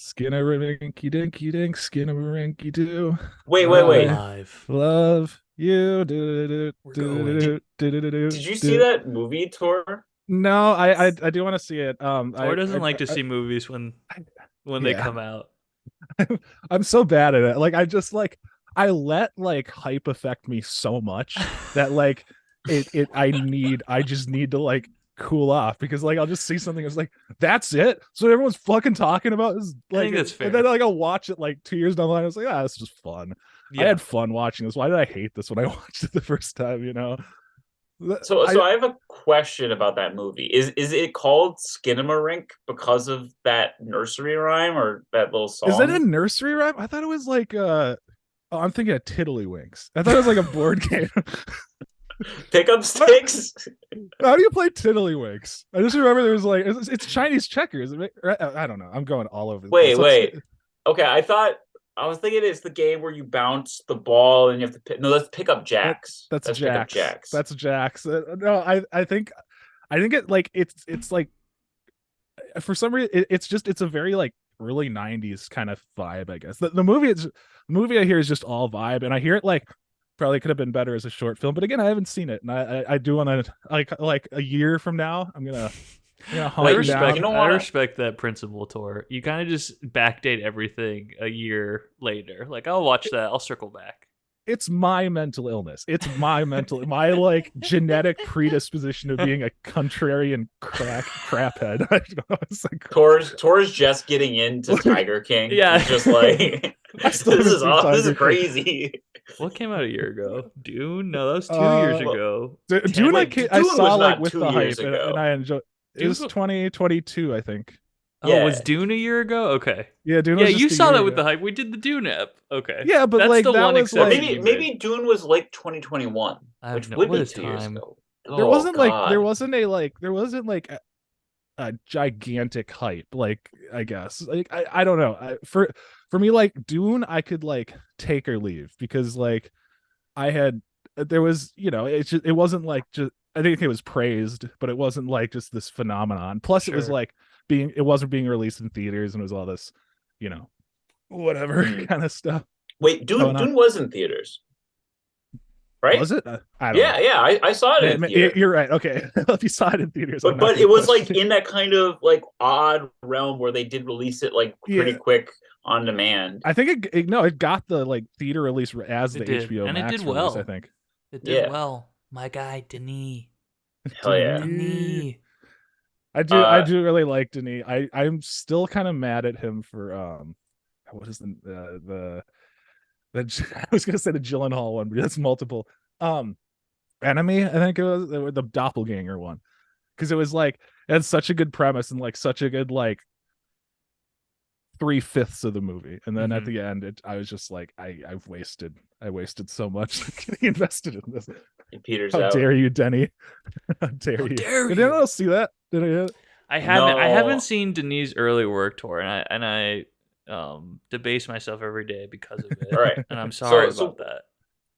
Skinnamarink dinky dink, skinnamarink doo. Wait. I Alive. love you. Do, do, We're do, going. do, Did do, do, do, do, Did you see do. that movie tour? No, I do want to see it. Tor doesn't like to see movies when they Yeah, come out. I'm so bad at it. Like I let like hype affect me so much that like I just need to like cool off because like I'll just see something that's like that's it. So everyone's fucking talking about is I like think that's and then fair. like I'll watch it like 2 years down the line. I was like, this is just fun. I Yeah. had fun watching this. Why did I hate this when I watched it the first time? So I I have a question about that movie. Is it called Skinamarink because of that nursery rhyme or that little is that a song? nursery rhyme? I thought it was like oh, I'm thinking of Tiddlywinks. I thought it was like a board game. Pickup sticks? How do you play Tiddlywinks? I just remember there was like it's Chinese checkers. I don't know. I'm going all over the place. Wait. Okay, I was thinking it's the game where you bounce the ball and you have to pick. No, that's pickup That jacks. that's That's pickup Jax. jacks. That's Jax. No, I think it like it's like for some reason it's a very like early '90s kind of vibe. I guess the movie I hear is just all vibe, and I hear it like probably could have been better as a short film. But again, I haven't seen it, and I do want to like a year from now. I'm gonna I hunt it respect. you down. don't I want to. respect that principle, Tor. You kind of just backdate everything a year later. Like I'll watch that. I'll circle back. It's my mental illness. It's my like genetic predisposition of being a contrarian craphead. I don't know. It's like Tor's just getting into Tiger King. Yeah. He's just like I still this haven't is seen this is Tiger King. crazy. What came out a year ago? Dune? No, that was 2 years Well, ago. Dune Wait, I Dune saw was like not with the 2 years hype ago. and I enjoyed. It was Dune- 2022, I think. Oh, Yeah. was Dune a year ago? Okay. Yeah, Dune Yeah, was you just a saw year that with the ago. hype. We did the Dune app. Okay. Yeah, but That's like the that one was Or like exception maybe you made. maybe Dune was like 2021, I have which no. would What be is 2 years time? ago. there Oh wasn't like God. there wasn't like a gigantic hype. Like I guess like I don't know. For me like Dune, I could like take or leave because like I had there was it wasn't like just I think it was praised, but it wasn't like just this phenomenon. Plus, it was Sure. like it wasn't being released in theaters and it was all this, you know, whatever Hmm. kind of stuff Wait, Dune going on. Dune was in theaters, right? Was it? I don't know. Yeah. I saw it in theater. You're right. Okay, if you saw it in theaters, I'm not But going it to was like question it. in that kind of like odd realm where they did release it like pretty Yeah, quick on demand. I think it got the like theater release as It the did, HBO and it Max did release. I well. think. It did Yeah. well. My guy Denis. Hell yeah. Denis. I Uh do really like Denis. I'm still kind of mad at him for what is the I was gonna say the Gyllenhaal one, but that's multiple. Enemy, I think it was the doppelganger one. Because it was like it had such a good premise and like such a good like 3/5 of the movie. And then at Mhm. the end I was just like, I wasted so much getting invested in this. it peters How out. dare you, Denny? How dare How you? dare Did you? anyone else see that? Did I I haven't No. seen Denis' early work tour, and I debase myself every day because of All it, right. and I'm So sorry about that.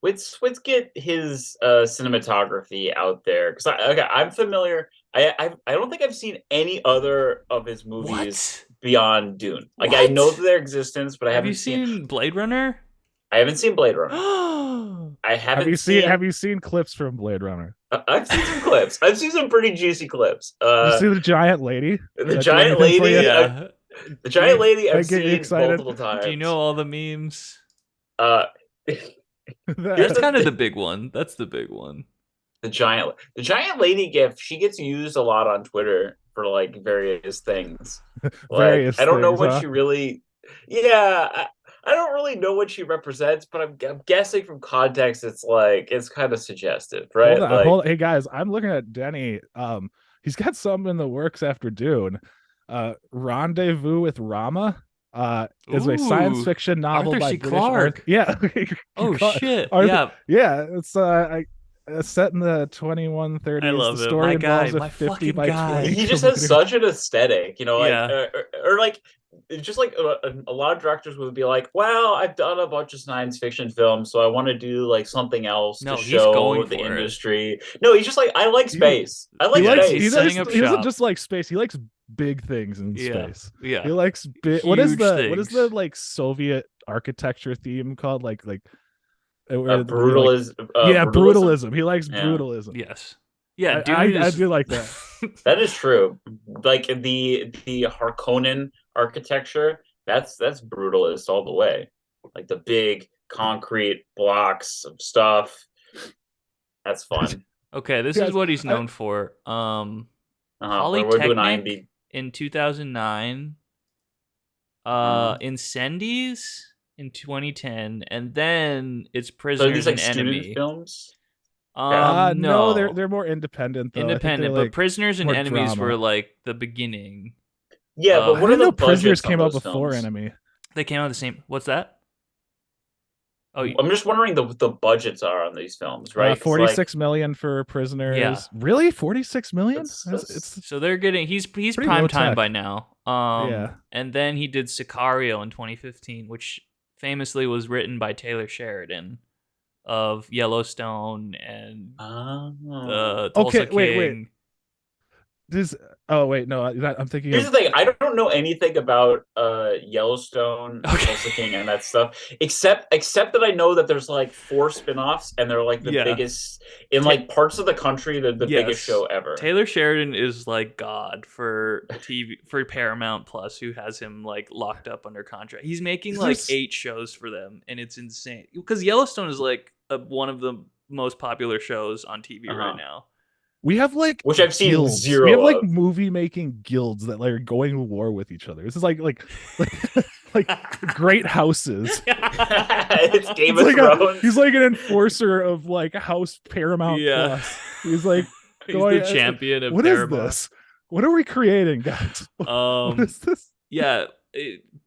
let's get his cinematography out there because I'm familiar. I don't think I've seen any other of his movies What? beyond Dune. Like I know What? their existence, but Have you seen Blade Runner? I haven't seen Blade Runner. Oh, I have haven't you seen seen. have you seen clips from Blade Runner? I've seen some clips. I've seen some pretty juicy clips. Did you see the giant lady? Did The that do giant anything for you? lady. yeah. The giant lady. That I've get you seen excited? multiple Do you times. know all the memes? Uh, here's That's the kind of the thing. big one. That's the big one. The giant lady gif. She gets used a lot on Twitter for like various things. Like Various I don't know things, what huh? she really. Yeah, I don't really know what she represents, but I'm guessing from context, it's kind of suggestive, Hold right? on, Like, hold on. Hey guys, I'm looking at Denny. He's got something in the works after Dune. Rendezvous with Rama. Is a science Ooh, fiction novel Arthur by C. British Arthur. Clarke. Yeah. Oh shit! Arthur. Yeah, Yeah, it's set in the I 2130s. The love it. My story guy, involves a my 50 fucking by guy. 20 he just has kilometer. such an aesthetic, like, Yeah. or like, it's just like a lot of directors would be like, well, I've done a bunch of science fiction films, so I want to do like something else to No, he's show going the for it. industry. No, he's just like, I like He, space. I he like Yeah, likes he's he space. setting does up he doesn't shop. just like space. He likes big things in Yeah. space. Yeah. He likes what is Huge the things. like Soviet architecture theme called? Like yeah, Brutalism. brutalism. He likes Yeah, brutalism. Yes. Yeah, I dude I is do like that. that is true. Like the Harkonnen architecture, that's brutalist all the way. Like the big concrete blocks of stuff. That's fun. Okay, this is Guys, what he's known for. We're doing Polytechnic IMDb. in 2009, Uh, Incendies in 2010, and then it's so are these Prisoners like and student Enemy. films? Okay. No, No. they're more independent though. I think they're Independent, but like Prisoners and more Enemies were drama. like the beginning Yeah, but I of what are didn't the know Prisoners budgets on came out those before films? Enemy. they came out the same. What's that? Oh, I'm just wondering the budgets are on these films, right? Because 46 like million for yeah. Prisoners. Really? 46 million? that's It's So they're getting he's pretty prime low time tech. by now. Yeah. And then he did Sicario in 2015, which famously was written by Taylor Sheridan of Yellowstone and Tulsa Okay, wait. King. This oh wait, no, I'm thinking Here's of the thing: I don't know anything about Yellowstone, Okay. Tulsa King, and that stuff, except that I know that there's like 4 spin-offs, and they're like the Yeah. biggest in like parts of the country. They're the biggest show ever. Taylor Sheridan is like God for TV for Paramount Plus, who has him like locked up under contract. He's making like 8 shows for them, and it's insane because Yellowstone is like one of the most popular shows on TV right now. We have like which I've seen guilds. zero We have like of. movie making guilds that like are going to war with each other. This is like like great houses. It's Game It's of like Thrones. he's like an enforsor of like House Paramount Plus. He's like He's the champion of what Paramount. is this? What are we creating, guys? What is this? Yeah,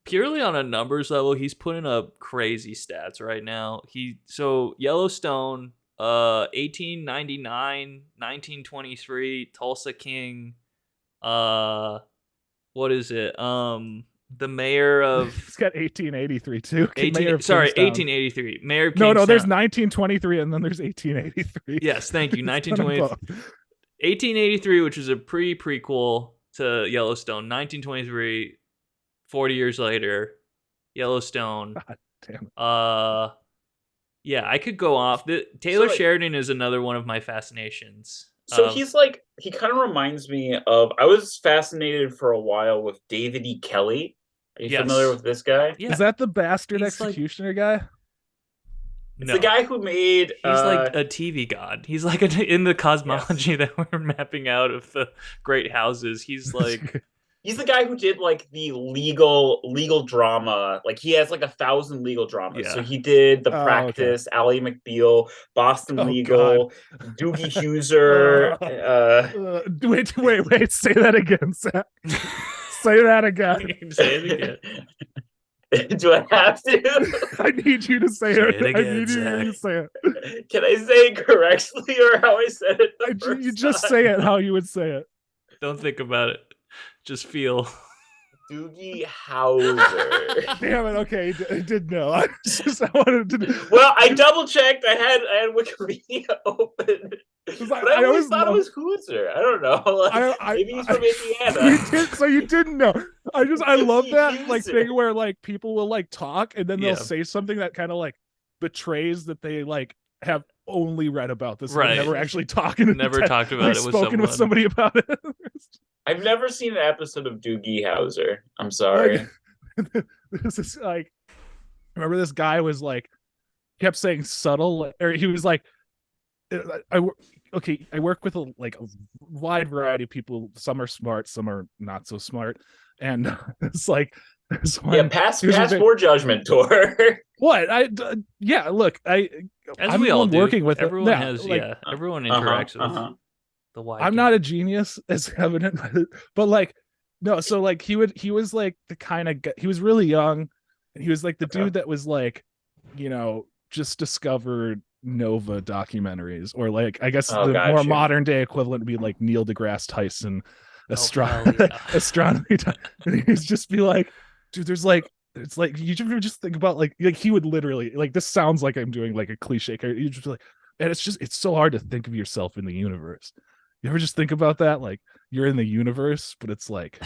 purely on a numbers level, he's putting up crazy stats right now. So Yellowstone, 1899, 1923, Tulsa King, what is it? The mayor of He's got 1883 too. 1883. Mayor of No, Kingstown. there's 1923 and then there's 1883. Yes, thank you. 1883, which is a prequel to Yellowstone. 1923, 40 years later, Yellowstone. God damn it. Yeah, I could go off. Taylor Sheridan is another one of my fascinations. So he's like, he kind of reminds me of, I was fascinated for a while with David E. Kelly. Are you familiar with this guy? Yeah. Is that the bastard executioner guy? It's the guy who made... He's like a TV god. He's like in the cosmology that we're mapping out of the great houses. He's like... He's the guy who did like the legal drama. Like he has like 1,000 legal dramas. Yeah. So he did The Practice, Ally McBeal, Boston Legal, Doogie Howser. Wait! Say that again, Zach. Say that again. Say it again. Do I have to? I need you to say it. Again, I need Zach. you to say it. Can I say it correctly or how I said it? You just say it how you would say it. Don't think about it. Just feel. Doogie Howser. Damn it! Okay, I did know. I wanted to. Well, I double checked. I had Wikipedia open, but I always thought it was Hooser. I don't know. Like, maybe he's from Indiana. So you didn't know. I love that like thing where like people will like talk and then they'll say something that kind of like betrays that they like have only read about this, right? Never actually talking. Never talked about it. Spoken with somebody about it. I've never seen an episode of Doogie Howser. I'm sorry. This is like, remember this guy was like, kept saying subtle, or he was like, I work with a wide variety of people. Some are smart, some are not so smart, and it's like, pass more judgment, Tor. What look, I'm we all do. Working with everyone has everyone interacts with. I'm not a genius, as evident, but like, no. So like, he was like the kind of guy, he was really young, and he was like the dude that was like, just discovered Nova documentaries, or like, I guess more modern day equivalent would be like Neil deGrasse Tyson astronomy. And he'd just be like, dude, there's like, it's like, you just think about like he would literally like, this sounds like I'm doing like a cliche. You just be like, and it's so hard to think of yourself in the universe. You ever just think about that? Like you're in the universe, but it's like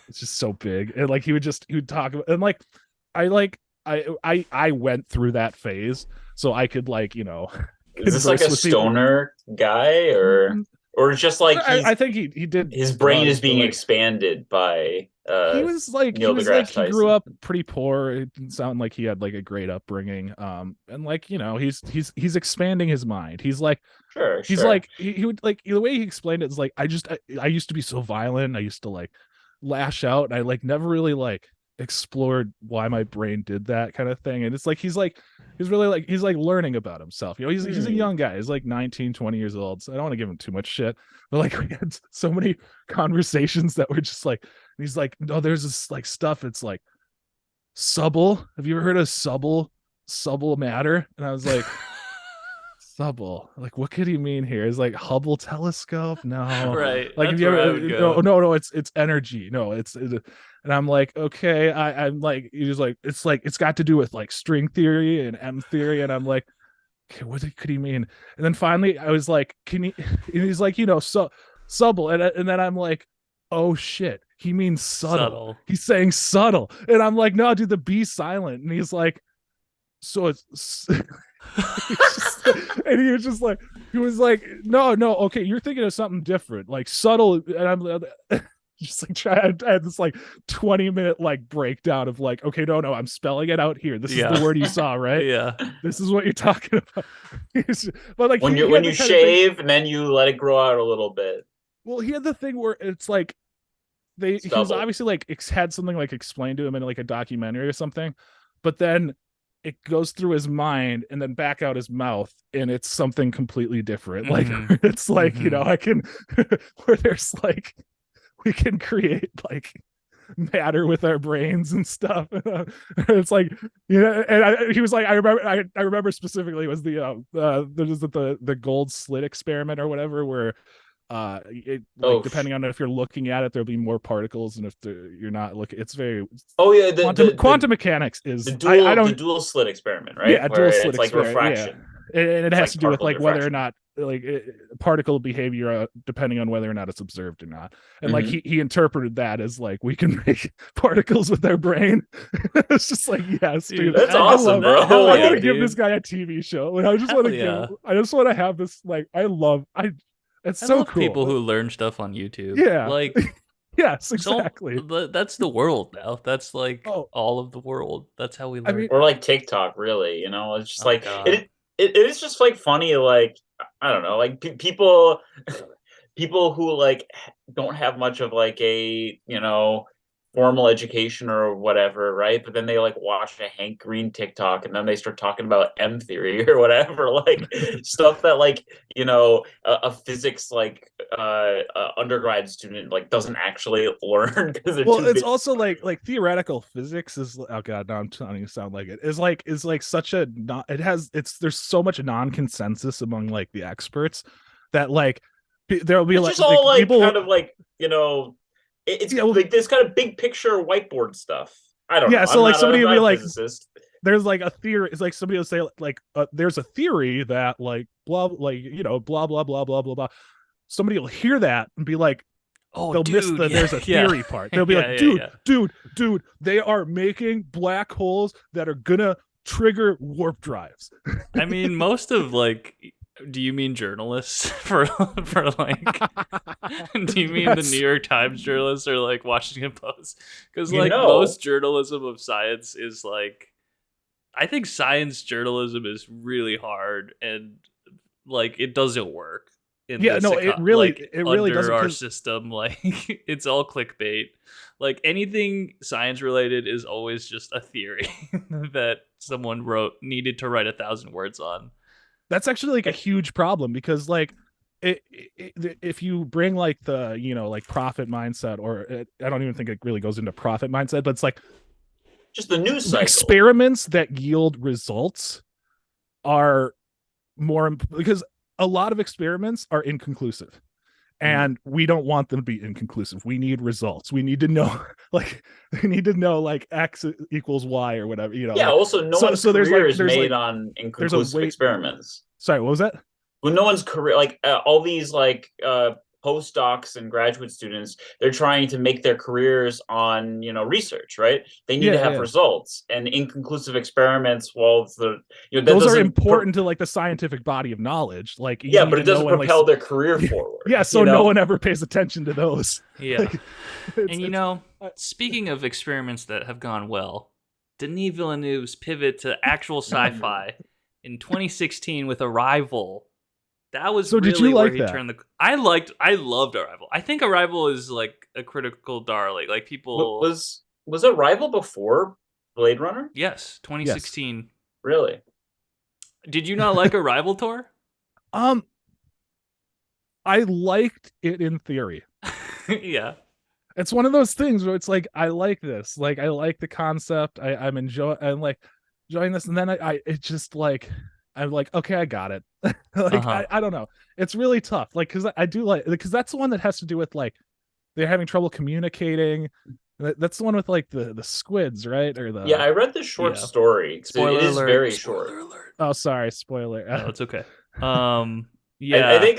it's just so big. And like he would talk about, and I like I went through that phase, so I could like, Is this like converse a with people. stoner guy, or it's just like I think he did his brain is drugs, but being like expanded by he Neil was like deGrasse he grew Tyson? up pretty poor. It didn't sound like he had like a great upbringing. And like, he's expanding his mind. Sure, He's sure. like he would like the way he explained it is like I used to be so violent. I used to like lash out, and I like never really like explored why my brain did that kind of thing. And it's like he's really like he's like learning about himself. He's a Hmm. young guy. He's like 19, 20 years old. So I don't want to give him too much shit. But like we had so many conversations that were just like, he's like, no, there's this like stuff. It's like subtle. Have you ever heard of subtle matter? And I was like, Hubble. Like, what could he mean here? Is like Hubble telescope? No. Right. Like, if That's you where I ever would no, go. no, no, it's energy. No, and I'm like, okay, I'm like, he's like, it's got to do with like string theory and M theory, and I'm like, okay, what could he mean? And then finally, I was like, can he? And he's like, so subtle, and then I'm like, oh shit, he means subtle. Subtle. He's saying subtle, and I'm like, no, dude, the B silent, and he's like, so it's and he was just like, he was like, no, okay, you're thinking of something different, like subtle. And I'm just like trying. I had this like 20-minute like breakdown of like, okay, no, I'm spelling it out here. This is the word you saw, right? Yeah. This is what you're talking about. But like When he when had you the kind of thing. shave and then you let it grow out a little bit. Well, he had the thing where it's like he was Stubble. obviously like had something like explained to him in like a documentary or something, but then it goes through his mind and then back out his mouth, and it's something completely different. Like it's like, I can where there's like we can create like matter with our brains and stuff. It's like, and he was like, I remember specifically was the gold slit experiment or whatever, where like depending on if you're looking at it, there'll be more particles, and if you're not looking, it's very Oh yeah, quantum mechanics the is I dual the don't dual slit experiment, right? yeah, Where dual slit it's like experiment, yeah. refraction. And it It's has like to do with particle like whether or diffraction. not like particle behavior, depending on whether or not it's observed or not. And like Hmm. he interpreted that as like we can make particles with our brain. It's just like, yes, dude, That's I awesome, love bro. Hell I yeah, want to give this dude. guy a TV show, and I just want Hell to yeah. I just want to have this, like, it's I so love cool. people who learn stuff on YouTube. Yeah. Like, Yes, so exactly. that's the world now. That's like Oh, all of the world. That's how we I learn. mean, Or like TikTok, really. It's just Oh like God. it is just like funny. Like I don't know, like people who like don't have much of like a formal education or whatever, right? But then they like watch a Hank Green TikTok and then they start talking about M theory or whatever, like stuff that like a physics like undergrad student like doesn't actually learn because they're well, too it's busy. also like theoretical physics is, oh god, no, I'm trying to sound like it is like such a not it has it's there's so much non-consensus among like the experts that like there'll be It's like just all like people. kind of like it's Yeah, well, like this kind of big picture whiteboard stuff. I don't yeah, know. so like I'm somebody will not be a like, physicist. there's like a theory. It's like somebody will say like there's a theory that like blah, like, blah blah blah blah blah blah. Somebody will hear that and be like, Oh, they'll miss dude. the Yeah. there's a Yeah. theory part. They'll be Yeah. like, Yeah. dude, they are making black holes that are gonna trigger warp drives. I mean, most of like, do you mean journalists for like? Do you mean the New Yes. York Times journalists or like Washington Post? Because You like know, most journalism of science is like, I think science journalism is really hard and like it doesn't work in Yeah, this no, like it really doesn't, under our because system. Like it's all clickbait. Like anything science related is always just a theory that someone needed to write 1,000 words on. that's actually like a huge problem, because like if you bring like the like profit mindset, or I don't even think it really goes into profit mindset, but it's like just the news the cycle. experiments that yield results are more, because a lot of experiments are inconclusive, and we don't want them to be inconclusive. We need results. We need to know like X equals Y or whatever, Yeah. like, Also, no one's career is there's made like on there's a inconclusive way. experiments. Sorry, what was that? Well, no one's career, like all these like postdocs and graduate students, they're trying to make their careers on, research, right? They need to Yeah, have yeah. results, and inconclusive experiments, well, that Those are doesn't important to like the scientific body of knowledge. Like you yeah, need but to it know doesn't when like propel their career yeah, forward. yeah, so no one ever pays attention to those. Yeah. Like, And speaking of experiments that have gone well, Denis Villeneuve's pivot to actual sci-fi in 2016 with Arrival. That was So did really you where like he that? turned the. I loved Arrival. I think Arrival is like a critical darling. Like people. Was Arrival before Blade Runner? Yes, 2016. Really? Did you not like Arrival, Tor? I liked it in theory. Yeah. It's one of those things where it's like I like this. Like I like the concept. I'm enjoying this, and then it's just like I'm like, okay, I got it. Like I don't know. It's really tough. Like because I do like because that's the one that has to do with like they're having trouble communicating. That's the one with like the squids, right? Or the I read the short story. Spoiler it is alert. very Spoiler short. alert. Oh, sorry, spoiler. No, it's okay. Yeah. I think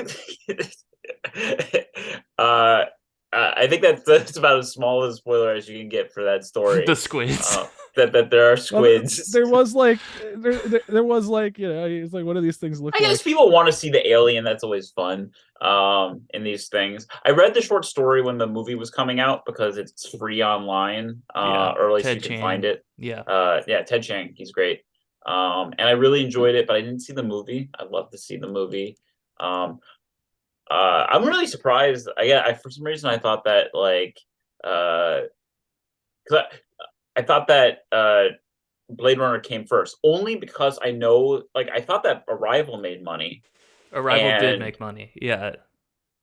I think that's about as small a spoiler as you can get for that story. The squids. That there are squids. Well, there was like he's like, what do these things look like? I guess people want to see the alien. That's always fun in these things. I read the short story when the movie was coming out because it's free online, or at least Ted you can Chiang. find it. Yeah. Ted Chiang, he's great. And I really enjoyed it, but I didn't see the movie. I'd love to see the movie. I'm really surprised. For some reason I thought that because I thought that Blade Runner came first, only because I know I thought that Arrival made money. Arrival did make money. Yeah,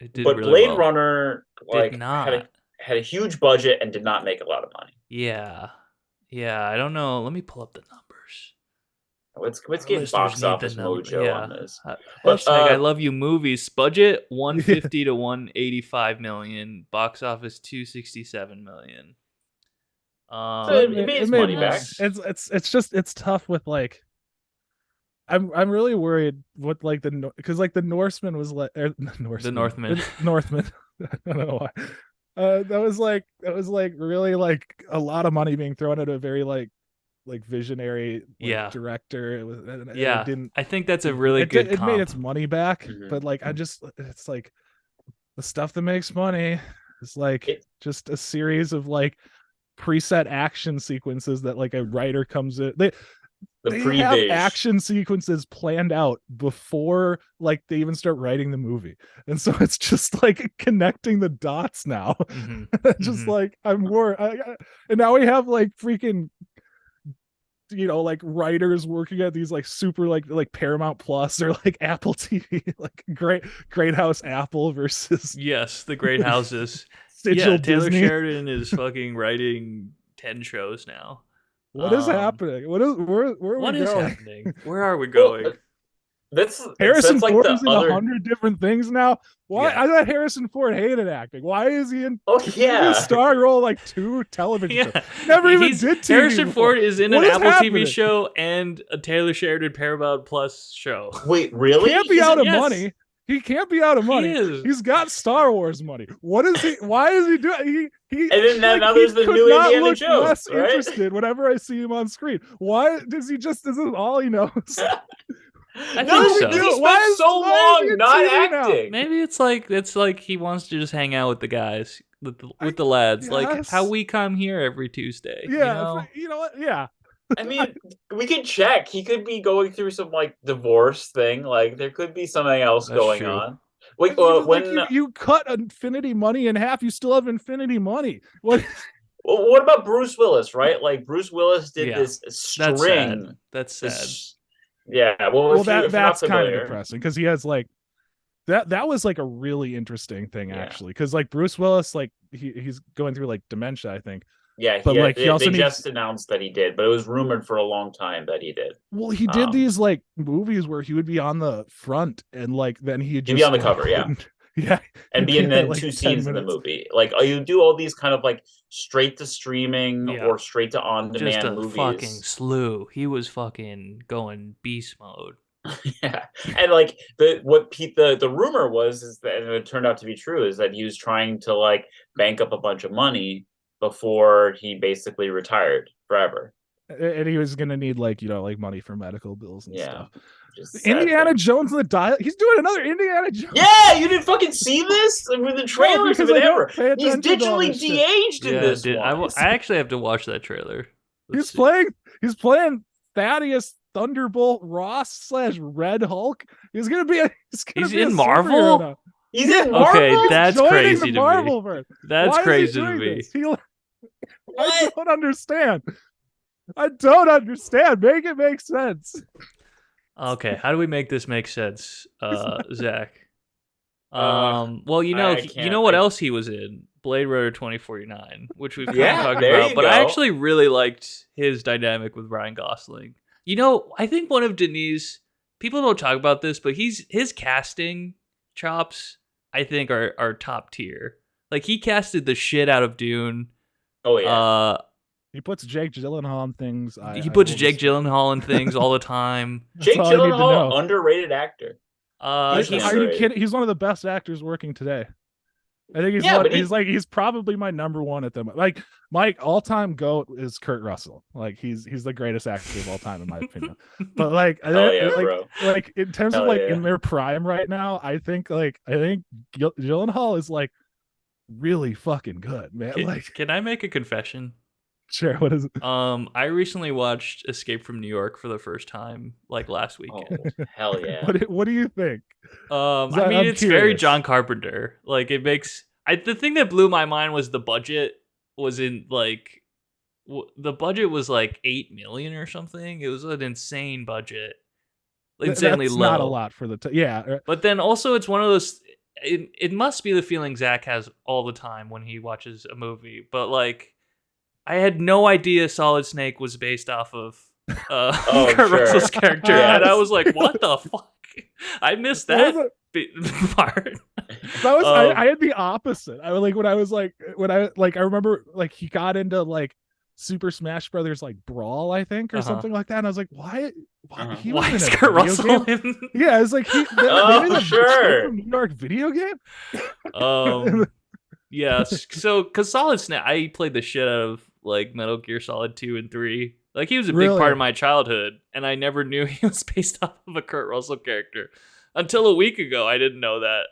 it did. But really Blade well. Runner did not had a huge budget and did not make a lot of money. Yeah. I don't know. Let me pull up the numbers. Let's get box office mojo on this. But I love you movies. Budget 150 to 185 million. Box office 267 million. So it made its money back. It's tough with like. I'm really worried what like because like the Norseman was like the Northman. I don't know why. That was like really like a lot of money being thrown at a very like visionary director. It didn't. I think that's a really good. It made its money back, but like it's like the stuff that makes money is like just a series of like preset action sequences that like a writer comes in. They have action sequences planned out before like they even start writing the movie, and so it's just like connecting the dots now. Like I'm more and now we have like freaking like writers working at these like super like Paramount Plus or like Apple TV, like Great House Apple versus the Great Houses. Taylor Disney. Sheridan is fucking writing 10 shows now. What is happening? Where are we going? Happening? Where are we going? Harrison Ford is in 100 different things now. Why? I thought Harrison Ford hated acting. Why is he in? A star role like 2 television shows. Never even did TV. Harrison before. Ford is in an Apple TV show and a Taylor Sheridan Paramount Plus show. Wait, really? He can't be out of money. He can't be out of money. He's got Star Wars money. What is he? Why is he doing? He and then now there's the new Indiana Jones. Less interested whenever I see him on screen. Why does he just? This is all he knows. I think so. He spent so long not acting. Maybe it's like he wants to just hang out with the guys, with the lads, like how we come here every Tuesday. Yeah, you know what? Yeah. I mean, we could check. He could be going through some like divorce thing. Like there could be something else going on. Wait, when you cut Infinity money in half, you still have Infinity money. What? Well, what about Bruce Willis? Right, like Bruce Willis did this string. That's sad. Well, that's kind of depressing because he has like that was like a really interesting thing actually because like Bruce Willis like he's going through like dementia, I think. Yeah, but like he also just announced that he did, but it was rumored for a long time that he did. Well, he did these like movies where he would be on the front and like then he'd just be on the cover, and be in then like 2 scenes in the movie. Like you do all these kind of like straight to streaming or straight to on demand movies. Fucking slew. He was fucking going beast mode. Yeah, and like the rumor was is that, and it turned out to be true, is that he was trying to like bank up a bunch of money before he basically retired forever. And he was gonna need like like money for medical bills and Yeah, stuff. just a sad Indiana thing. Jones and the Dial. He's doing another Indiana Jones. Yeah, you didn't fucking see this with the trailers because of it I don't ever. pay He's attention to all digitally this shit. de-aged in Yeah, this dude, one. I actually have to watch that trailer. Let's He's see. playing. He's playing Thaddeus Thunderbolt Ross / Red Hulk. He's gonna be. He's be in a Marvel? superhero now. He's Yeah. in Marvel. Okay, that's Joining crazy the to me. Marvel-verse. That's Why is he crazy to doing me. this? I What? don't understand. I don't understand. Make it make sense. Okay, how do we make this make sense, Zach? Well, you I know what can't. else he was in? Blade Runner 2049, which we've kind Yeah, of talked there about. you But I go. actually really liked his dynamic with Ryan Gosling. I think one of Denis, people don't talk about this, but his casting chops, I think, are top tier. Like, he casted the shit out of Dune. Oh yeah. He puts Jake Gyllenhaal on things. He puts Jake Gyllenhaal in things all the time. That's Jake all I need to Gyllenhaal, know. underrated actor. He's He's Are you underrated. kidding? He's one of the best actors working today. I think Yeah, but he's probably my number one at the moment. Like my all-time GOAT is Kurt Russell. Like he's the greatest actor of all time in my opinion. But like Hell yeah, bro. like in terms of Hell like yeah. in their prime right now, I think Gyllenhaal is like really fucking good, man. Can I make a confession? Sure, what is it? I recently watched Escape from New York for the first time, like last Oh weekend. hell yeah. What do you think? I I'm mean, it's very curious. John Carpenter. Like, it makes the thing that blew my mind was the budget was in like the budget was like 8 million or something. It was an insane budget, insanely That's low. not a lot for the yeah. But then also, it's one of those. It must be the feeling Zach has all the time when he watches a movie. But like, I had no idea Solid Snake was based off of Oh, Kurt sure. Russell's character, Yes. and I was like, "What the fuck?" I missed that part. That was I had the opposite. I like when I remember like he got into like Super Smash Brothers like Brawl, I think, or something like that. And I was like, why he was Why in is a Kurt video Russell game? in? Yeah, it's like they Oh, made a sure. from New York video game. Yeah. So, because Solid Snake, I played the shit out of like Metal Gear Solid 2 and 3. Like, he was a big Really? part of my childhood, and I never knew he was based off of a Kurt Russell character until a week ago. I didn't know that.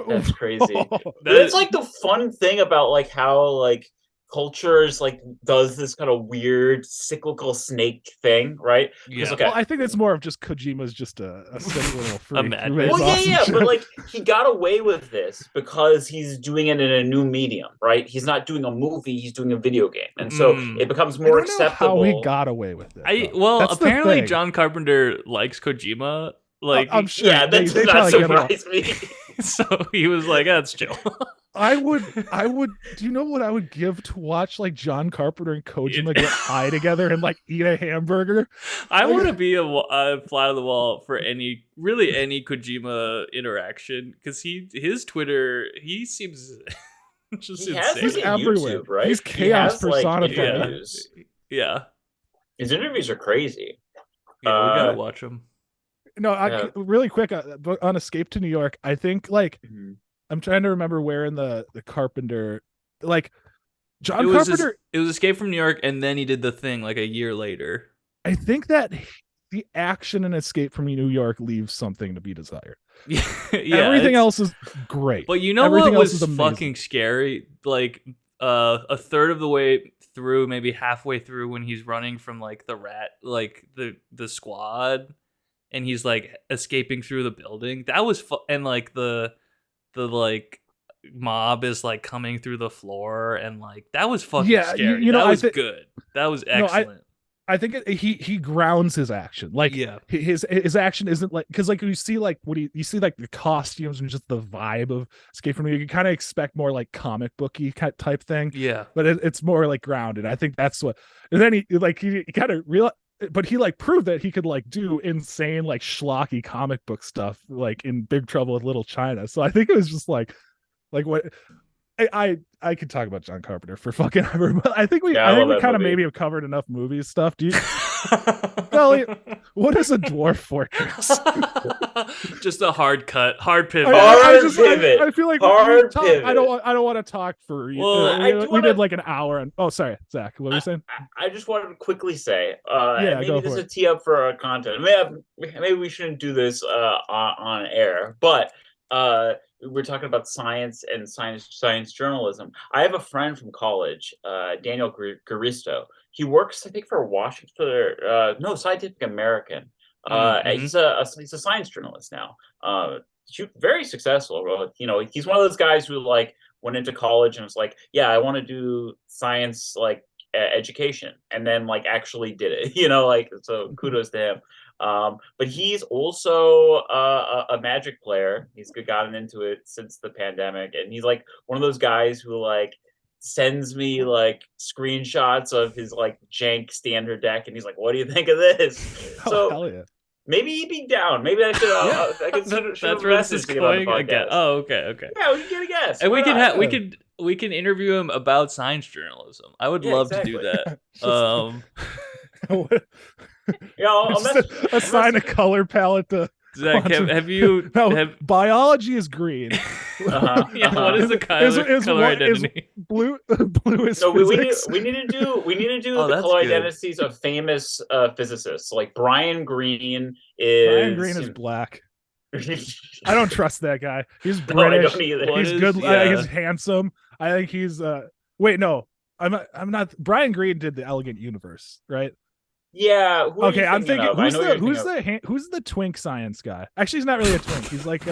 That's crazy. But That it's is- like the fun thing about like how like cultures like does this kind of weird cyclical snake thing, right? 'Cause, Yeah. okay. Well, I think it's more of just Kojima's just a sick little freak. madman. who makes Well, awesome yeah, shit. but like he got away with this because he's doing it in a new medium, right? He's not doing a movie; he's doing a video game, and so it becomes I more don't know acceptable. how he got away with it. though. Well, That's the apparently thing. John Carpenter likes Kojima. Like, I'm sure. Yeah, that they does not probably get along. surprise me. so he was like, "That's chill." I would. Do you know what I would give to watch like John Carpenter and Kojima get high together and like eat a hamburger? I want to be a fly on the wall for any Kojima interaction, because his Twitter, he seems just He has insane. He's like a everywhere. YouTube, right? He's He chaos has, like, personified. interviews. Yeah, His interviews are crazy. we gotta watch him. No, Yeah. really quick on Escape to New York. I think like I'm trying to remember where in the Carpenter, like John Carpenter. It was Escape from New York, and then he did the thing like a year later. I think that the action in Escape from New York leaves something to be desired. Yeah, Everything else is great. But you know Everything what else was is amazing. fucking scary? Like a third of the way through, maybe halfway through, when he's running from like the squad, and he's like escaping through the building. That was and like the like mob is like coming through the floor, and like that was fucking scary. That was good. That was excellent. I think he grounds his action. Like his action isn't like, because like you see like you see like the costumes and just the vibe of Escape from New York. You kind of expect more like comic booky type thing. Yeah, but it's more like grounded. I think that's what. And then he kind of realized. But he like proved that he could like do insane like schlocky comic book stuff like in Big Trouble with Little China. So I think it was just like what I could talk about John Carpenter for fucking ever, but I think we kind of maybe have covered enough movies stuff. Do you Belly, what is a dwarf fortress? Just a hard cut, hard pivot. Hard pivot. I feel like Hard talk, pivot. I don't want to talk for you. Well, we did like an hour. And oh, sorry, Zach. What were you saying? I just wanted to quickly say, Yeah, maybe go this for is it. a tee up for our content. Maybe we shouldn't do this on air, but we're talking about science and science journalism. I have a friend from college, Daniel Garisto. He works, I think, for Washington, no, Scientific American. He's a science journalist now. Very successful. You know, he's one of those guys who like went into college and was like, yeah, I want to do science like education, and then like actually did it. You know, like so kudos to him. But he's also a Magic player. He's gotten into it since the pandemic, and he's like one of those guys who like sends me like screenshots of his like jank standard deck, and he's like, "What do you think of this?" Oh, So hell yeah. maybe he'd be down. Maybe I should. That's where this is going again. Oh, okay. Yeah, we can get a guess. And we Why can not? we can interview him about science journalism. I would Yeah, love to do exactly. that. Yeah, I'll Just assign a color palette to Zach, quantum- have you No, biology is green. what is the color identity? Blue is No, physics. we need to do Oh, the that's color good. identities of famous physicists. Like Brian Greene is. Brian Greene is black. I don't trust that guy. He's No, I British. don't either. What He's is- good. yeah. He's handsome. I think he's wait, no. I'm not Brian Greene did the Elegant Universe, right? Yeah. Who are you Okay, I'm thinking of? I know you're who's the twink science guy? Actually, he's not really a twink. He's like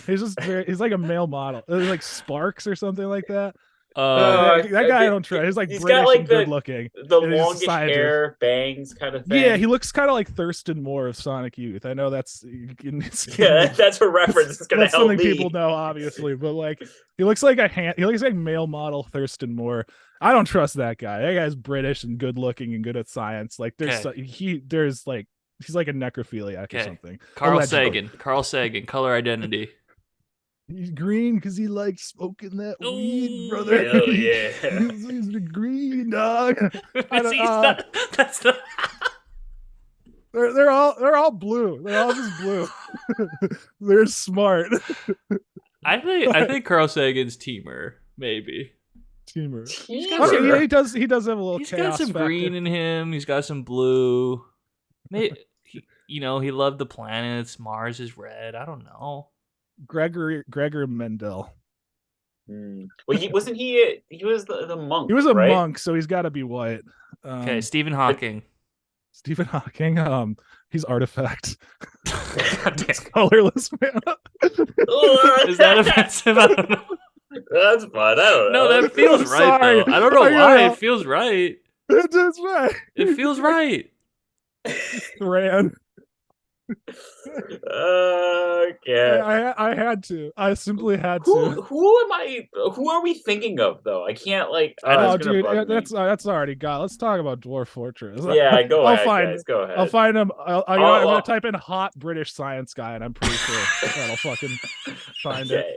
he's like a male model. Like Sparks or something like that. That guy I don't trust. He's like he's British got like and good looking. the and he's a longish scientist. hair, bangs kind of thing. Yeah, he looks kind of like Thurston Moore of Sonic Youth. I know that's Yeah, that's a reference. It's gonna that's help something me. people know, obviously, but like he looks like he looks like male model Thurston Moore. I don't trust that guy. That guy's British and good looking and good at science. Like he's like he's like a necrophiliac or something. Carl Allegedly. Sagan, color identity. He's green because he likes smoking that weed, Ooh, brother. hell yeah. he's the green dog. That's not. They're all blue. They're all just blue. They're smart. I think Carl Sagan's teamer, maybe. Teamer. Teamer. He does have a little He's chaos got some factor. green in him. He's got some blue. Maybe he loved the planets. Mars is red. I don't know. Gregor Mendel. Well, he wasn't he was the monk. He was a right? monk, so he's got to be white. Okay, Stephen Hawking. Stephen Hawking. He's Artifact. God damn. He's colorless man. Is that offensive? I don't know. That's fun. I don't know. No, that feels I'm right sorry. though. I don't know why it feels right. That's right. It feels right. Ran. Okay. I had to. I simply had to. Who are we thinking of though? I can't like. Oh, it's gonna dude, bug me. that's already got. Let's talk about Dwarf Fortress. Yeah, go I'll ahead, find. guys. Go ahead. I'll find him. I'm I'll- gonna type in hot British science guy, and I'm pretty sure that'll fucking find it. Okay.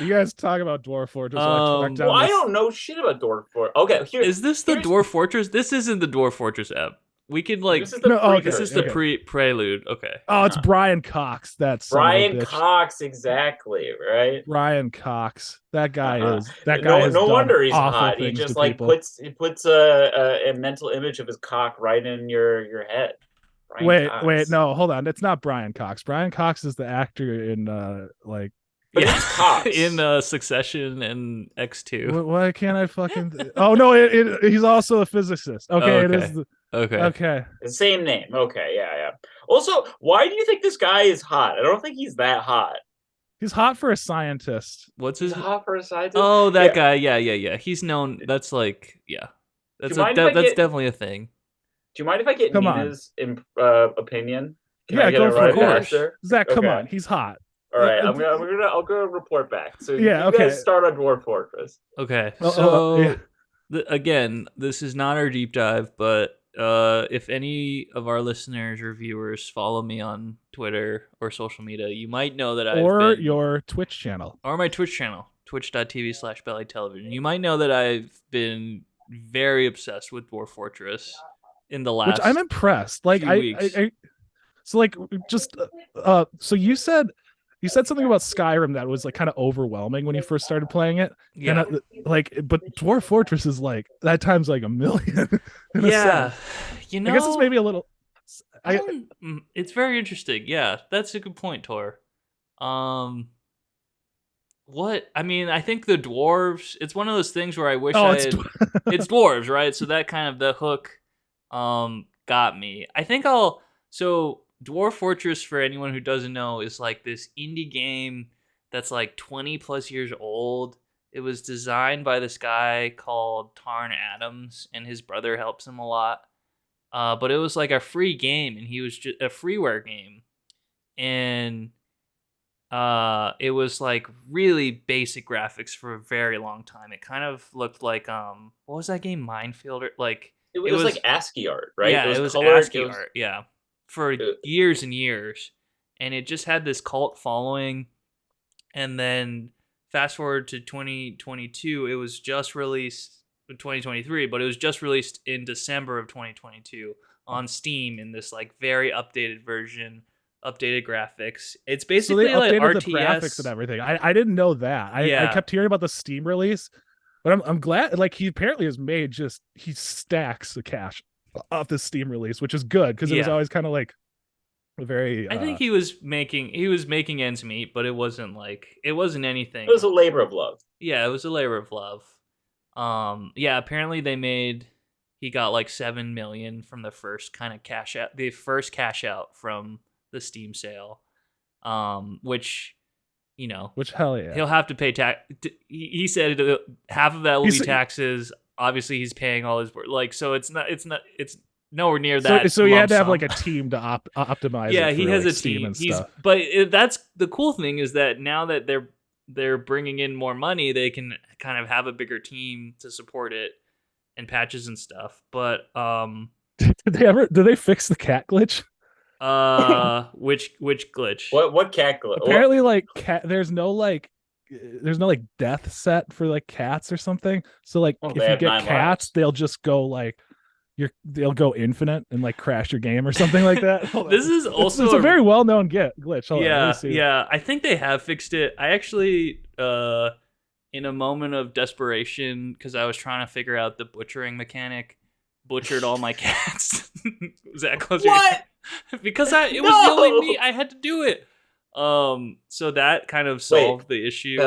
You guys talk about Dwarf Fortress. while I track down Well, I this- don't know shit about Dwarf Fortress. Okay, here. Is this the here's- Dwarf Fortress? This isn't the Dwarf Fortress app. We could like. This is the No, okay, This is precursor. the prelude. Okay. Oh, it's Brian Cox. That's Brian Cox, exactly, right? Brian Cox. That guy Uh-huh. is. That guy has No done wonder he's awful hot. He things just to like people. puts a mental image of his cock right in your head. Brian Cox. Wait, no, hold on. It's not Brian Cox. Brian Cox is the actor in like. But it's Cox. in Succession and X2. Why can't I fucking? Oh no, he's also a physicist. Okay, it is. Okay. Okay. The same name. Okay, yeah. Also, why do you think this guy is hot? I don't think he's that hot. He's hot for a scientist. What's He's his? hot for a scientist. Oh, that Yeah. guy. Yeah. He's known. That's like, yeah. That's you mind if I that's get- definitely a thing. Do you mind if I get Come on. Nina's opinion? Can Yeah, I get go it for right it. Of course. after? Zach, come Okay. on, he's hot. All right, Uh, I'll go report back. So Yeah, you okay. guys start on Dwarf Fortress. Okay. Oh, So yeah. again, this is not our deep dive, but if any of our listeners or viewers follow me on Twitter or social media, you might know that I've Or been, your Twitch channel. or my Twitch channel, twitch.tv/bellytelevision. You might know that I've been very obsessed with Dwarf Fortress. in the which last I'm impressed. Like few weeks. So like just so you said something about Skyrim that was like kind of overwhelming when you first started playing it. Yeah. And like, but Dwarf Fortress is like that times like a million in a Yeah. sense. You I guess it's know, maybe a little. it's very interesting. Yeah, that's a good point, Tor. What I mean, I think the dwarves. It's one of those things where I wish Oh, I it's had. It's dwarves, right? So that kind of the hook, got me. I think I'll. So Dwarf Fortress, for anyone who doesn't know, is like this indie game that's like 20 plus years old. It was designed by this guy called Tarn Adams, and his brother helps him a lot. But it was like a free game, and he was just a freeware game, and it was like really basic graphics for a very long time. It kind of looked like what was that game, Minefield? Or like It was like ASCII art, right? yeah, It was it was colored. ASCII It was art, yeah, for years and years, and it just had this cult following. And then fast forward to 2022, it was just released in 2023, but it was just released in December of 2022 on Steam in this like very updated version, updated graphics. It's So they basically like updated the RTS. graphics and everything. I didn't know that. I Yeah. kept hearing about the Steam release, but I'm glad. Like he apparently has made he stacks the cash off the Steam release, which is good because it was Yeah. always kind of like a very. I think he was making ends meet, but it wasn't anything. It was a labor of love. Yeah, it was a labor of love. Yeah, apparently he got like 7 million from the first kind of cash out from the Steam sale. Which, which hell yeah. he'll have to pay tax. He said half of that will be taxes. Obviously, he's paying all his like, so it's nowhere near that. So you had to have sum. like a team to optimize. Yeah, it for, he has like, a Steam team. and stuff. But that's the cool thing is that now that they're bringing in more money, they can kind of have a bigger team to support it and patches and stuff. But Did they fix the cat glitch? which glitch? What cat glitch? Apparently, like there's no death set for like cats or something. So like if you get cats, lives. they'll just go like they'll go infinite and like crash your game or something like that. This is also it's a very well known glitch. Hold on, yeah. I think they have fixed it. I actually in a moment of desperation, because I was trying to figure out the butchering mechanic, butchered all my cats. Was that closer? What? Because it was the only me. I had to do it. So that kind of solved the issue.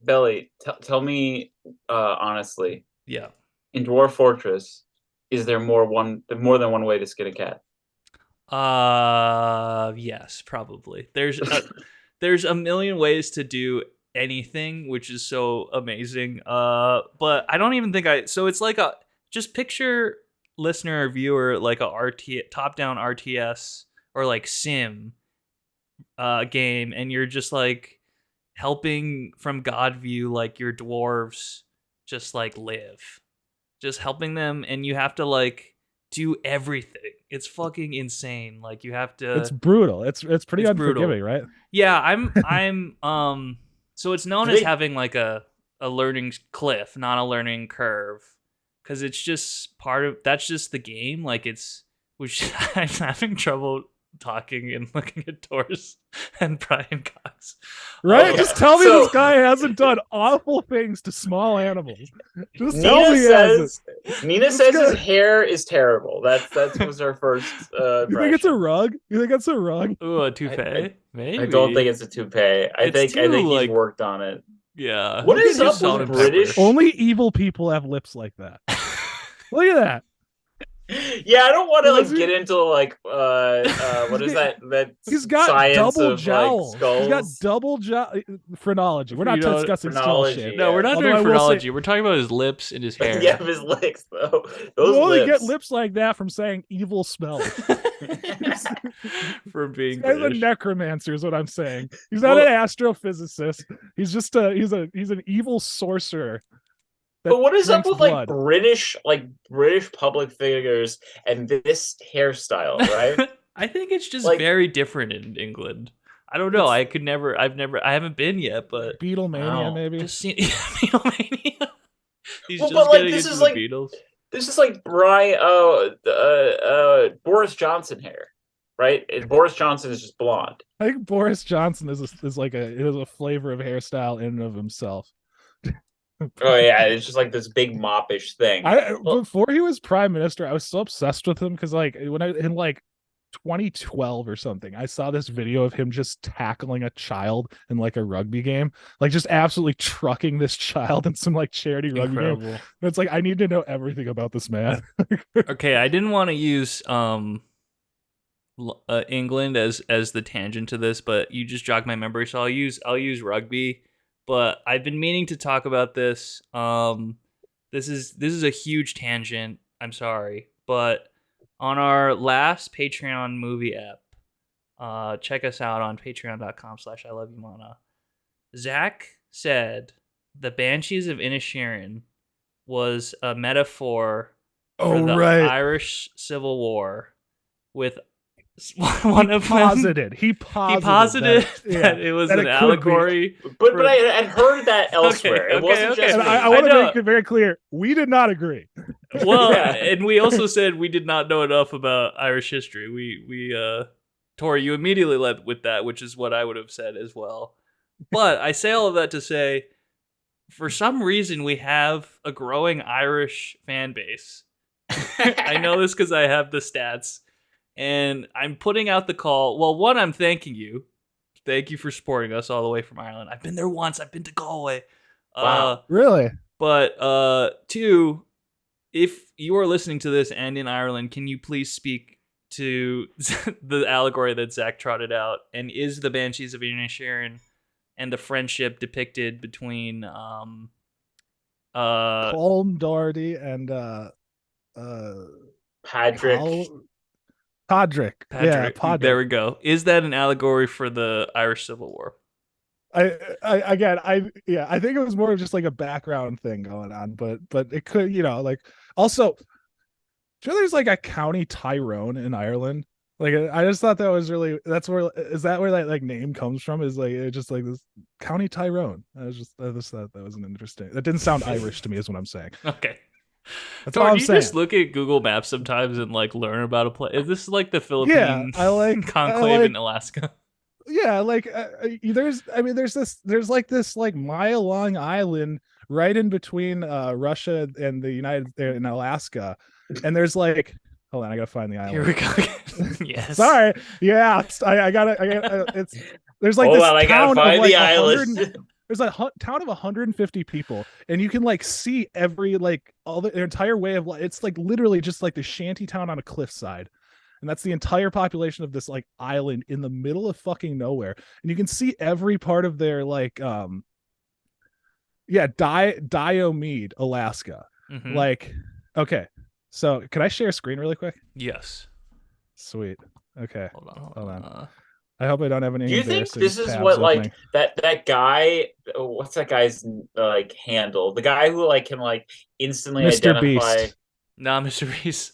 Belly, tell me honestly. Yeah. In Dwarf Fortress, is there more than one way to skin a cat? Yes, probably. There's a million ways to do anything, which is so amazing. But I don't even think so it's like just picture listener or viewer like a top-down RTS or like sim game, and you're just like helping from God view, like your dwarves just like live, just helping them, and you have to like do everything. It's fucking insane. Like you have to. It's brutal. It's pretty unforgiving, right? Yeah, I'm so it's known as having like a learning cliff, not a learning curve, because it's just that's just the game. Like which I'm having trouble talking and looking at Tor's and Brian Cox. Right? Just tell me this guy hasn't done awful things to small animals. Just tell me Nina says his hair is terrible. That was our first You think it's a rug? You think it's a rug? Ooh, a toupee? Maybe. I don't think it's a toupee. I think he's worked on it. Yeah. What is up with British? Only evil people have lips like that. Look at that. Yeah, I don't want to get into what is that he's got science double of jowls. Skulls. He's got double phrenology. We're not discussing skull shape. No, we're not doing phrenology. We're talking about his lips and his hair. Yeah, his lips though. You only get lips like that from saying evil spells. From being he's a necromancer is what I'm saying. He's not an astrophysicist. He's just he's an evil sorcerer. But what is up with blood. British public figures and this hairstyle, right? I think it's just very different in England. I don't know. I haven't been yet, but Beatlemania maybe. Just seen Beatlemania. He's just getting this into is the like Beatles. This is like Boris Johnson hair, right? Boris Johnson is just blonde. I think Boris Johnson is like a flavor of hairstyle in and of himself. Oh yeah, it's just like this big moppish thing. Before he was prime minister, I was so obsessed with him because like when I in like 2012 or something, I saw this video of him just tackling a child in like a rugby game, like just absolutely trucking this child in some like charity rugby game. And it's like I need to know everything about this man. Okay, I didn't want to use England as the tangent to this, but you just jogged my memory, so I'll use rugby. But I've been meaning to talk about this. This is a huge tangent. I'm sorry, but on our last Patreon movie app, check us out on patreon.com/ILoveYouMana. Zach said the Banshees of Inisherin was a metaphor for the Irish Civil War with one of them. He posited that it was an allegory. But I had heard that elsewhere. It wasn't just me. I want to make it very clear. We did not agree. Well, and we also said we did not know enough about Irish history. We Tor, you immediately led with that, which is what I would have said as well. But I say all of that to say, for some reason, we have a growing Irish fan base. I know this because I have the stats. And I'm putting out the call. Well, one, I'm thanking you. Thank you for supporting us all the way from Ireland. I've been there once. I've been to Galway. Wow. Really? But two, if you are listening to this and in Ireland, can you please speak to the allegory that Zach trotted out? And is the Banshees of Inisherin and the friendship depicted between Colm Doherty and Patrick. Podrick. Yeah, Podrick. There we go. Is that an allegory for the Irish Civil War? I think it was more of just like a background thing going on, but it could, like also sure there's like a County Tyrone in Ireland. Like I just thought that was really is that where that like name comes from? Is like it just like this County Tyrone. I just thought that was an interesting. That didn't sound Irish to me, is what I'm saying. Okay. That's all I'm saying. saying. Just look at Google Maps sometimes and like learn about a place? Is this like the Philippine conclave in Alaska? Yeah, like there's this like mile long island right in between Russia and the in Alaska, and there's like hold on, I gotta find the island. Here we go. Yes. Sorry. Yeah, I gotta. It's there's like Hold this on, I town gotta find of like the island. There's a town of 150 people, and you can like see every like all their entire way of life. It's like literally just like the shanty town on a cliffside, and that's the entire population of this like island in the middle of fucking nowhere. And you can see every part of their like Diomede, Alaska. Mm-hmm. Like, okay, so can I share a screen really quick? Yes. Sweet. Okay. Hold on. I hope I don't have any. Do you think this is what opening. like that guy? What's that guy's like handle? The guy who like can like instantly Mr. identify. Beast. Nah, Mr. Beast.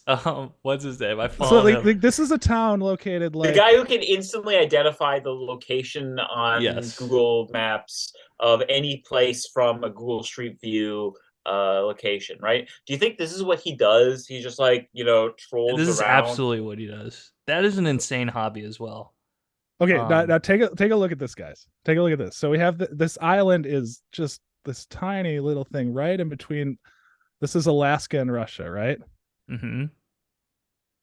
What's his name? I follow so like, him. like this is a town located like the guy who can instantly identify the location on Google Maps of any place from a Google Street View location, right? Do you think this is what he does? He just like trolls around. This is absolutely what he does. That is an insane hobby as well. Okay, now take a look at this, guys. Take a look at this. So we have this island is just this tiny little thing right in between. This is Alaska and Russia, right? Mm-hmm.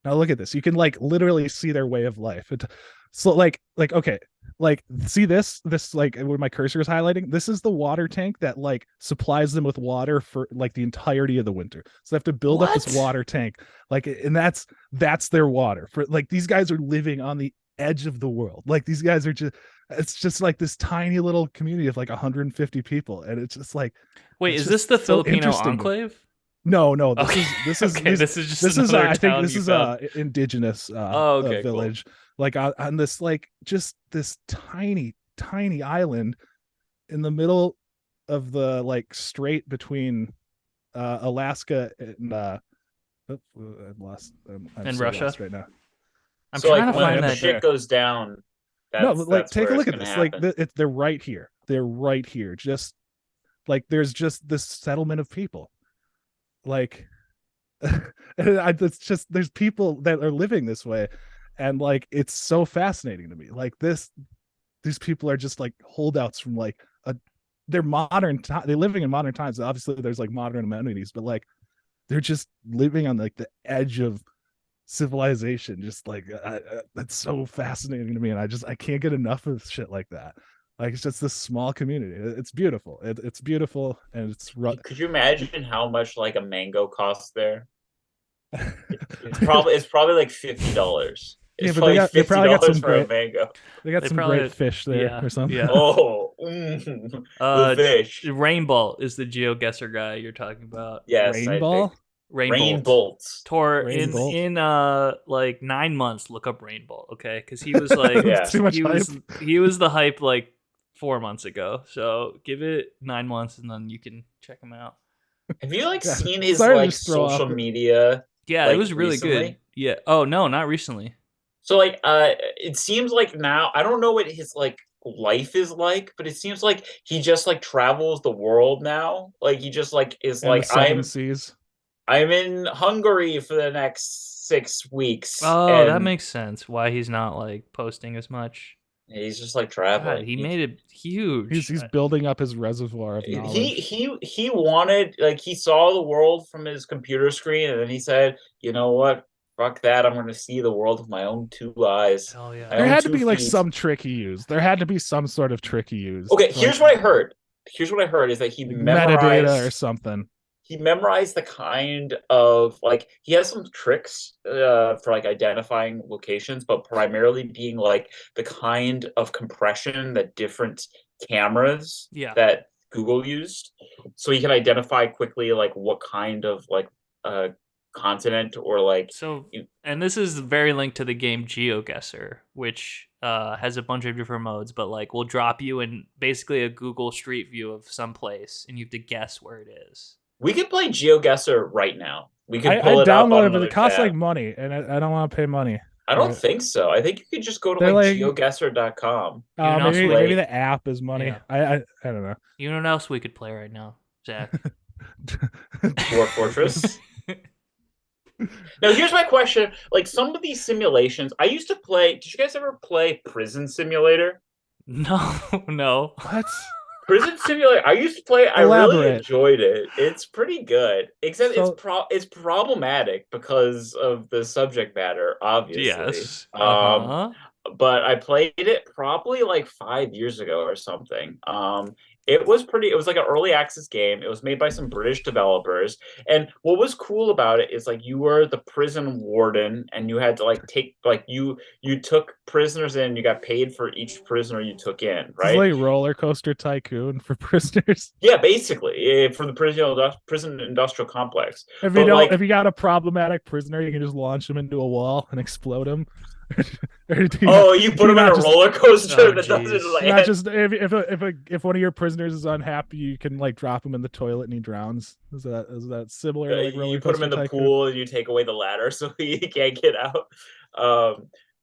Now look at this. You can like literally see their way of life. So like okay, like see this like where my cursor is highlighting. This is the water tank that like supplies them with water for like the entirety of the winter. So they have to build up this water tank, like, and that's their water for like these guys are living on the edge of the world. Like these guys are it's just like this tiny little community of like 150 people, and it's just like wait, is this the Filipino enclave? No, this is I think this is indigenous village, cool. Like on this like just this tiny island in the middle of the like strait between Alaska and I'm Russia right now. I'm trying to find when that shit goes down. Take a look at this. They're right here. They're right here. Just like there's just this settlement of people. Like It's just there's people that are living this way, and like it's so fascinating to me. Like these people are just like holdouts from like a they're modern time. They're living in modern times. Obviously, there's like modern amenities, but like they're just living on like the edge of civilization. Just like that's so fascinating to me, and I can't get enough of shit like that. Like it's just this small community. It's beautiful. It's beautiful, and Could you imagine how much like a mango costs there? It's probably like $50. Yeah, It's but probably they probably got some for a great mango. they got They some probably- great fish there yeah, or something. yeah. Oh, the fish. Rainbow is the GeoGuessr guy you're talking about. Yes, I Rainbow. think Rainbow. rain bolts. Tor Rainbow. in like 9 months. Look up Rainbow, okay? Because he was like, Yeah. Too much he was the hype like 4 months ago. So give it 9 months and then you can check him out. Have you like Yeah. seen his Sorry to like just throw social off it. media? Yeah, Like, it was really good. recently? Yeah. Oh no, not recently. So like it seems like now I don't know what his like life is like, but it seems like he just like travels the world now. Like he just like is And the like seven seas. I'm in Hungary for the next 6 weeks. Oh, that and makes sense. Why he's not like posting as much. he's just like God, traveling. he made it huge. He's building up his reservoir of knowledge. He wanted like he saw the world from his computer screen and then he said, you know what? Fuck that. I'm gonna see the world with my own 2 eyes. Hell yeah. I There own had to 2 be like feet. some trick he used. There had to be some sort of trick he used. Okay, here's what I heard. Here's what I heard is that he Like metadata or memorized something. he memorized the kind of like he has some tricks for like identifying locations, but primarily being like the kind of compression that different cameras Yeah. that Google used, so he can identify quickly like what kind of like continent or like So, and this is very linked to the game GeoGuessr, which has a bunch of different modes, but like will drop you in basically a Google Street View of some place, and you have to guess where it is. we could play GeoGuessr right now. We could I pull it up on downloaded it, but another it costs tab. like money, and I don't want to pay money. I don't Right. think so. I think you could just go to They're like like- geoguessr.com. You know, Maybe so maybe the app is money. Yeah. I don't know. You know what else we could play right now, Zach? Dwarf Fortress. Now, here's my question. Like some of these simulations, I used to play. Did you guys ever play Prison Simulator? No. What? Prison Simulator. I used to play. I really Elaborate. enjoyed it. It's pretty good, except So- it's problematic because of the subject matter, obviously. Yes. But I played it probably like 5 years ago or something. It was like an early access game. It was made by some British developers. And what was cool about it is like you were the prison warden and you had to like take like you took prisoners in, you got paid for each prisoner you took in, It's right? like roller coaster tycoon for prisoners. Yeah, basically, for the prison industrial complex. If But, you don't, like- if you got a problematic prisoner, you can just launch him into a wall and explode him. Or do Oh, you put do them in not a just- roller coaster Oh, that jeez. doesn't land. not just if one of your prisoners is unhappy, you can like drop him in the toilet and he drowns. Is that similar? to, like, roller You put him in coaster the tycoon? pool and you take away the ladder so he can't get out.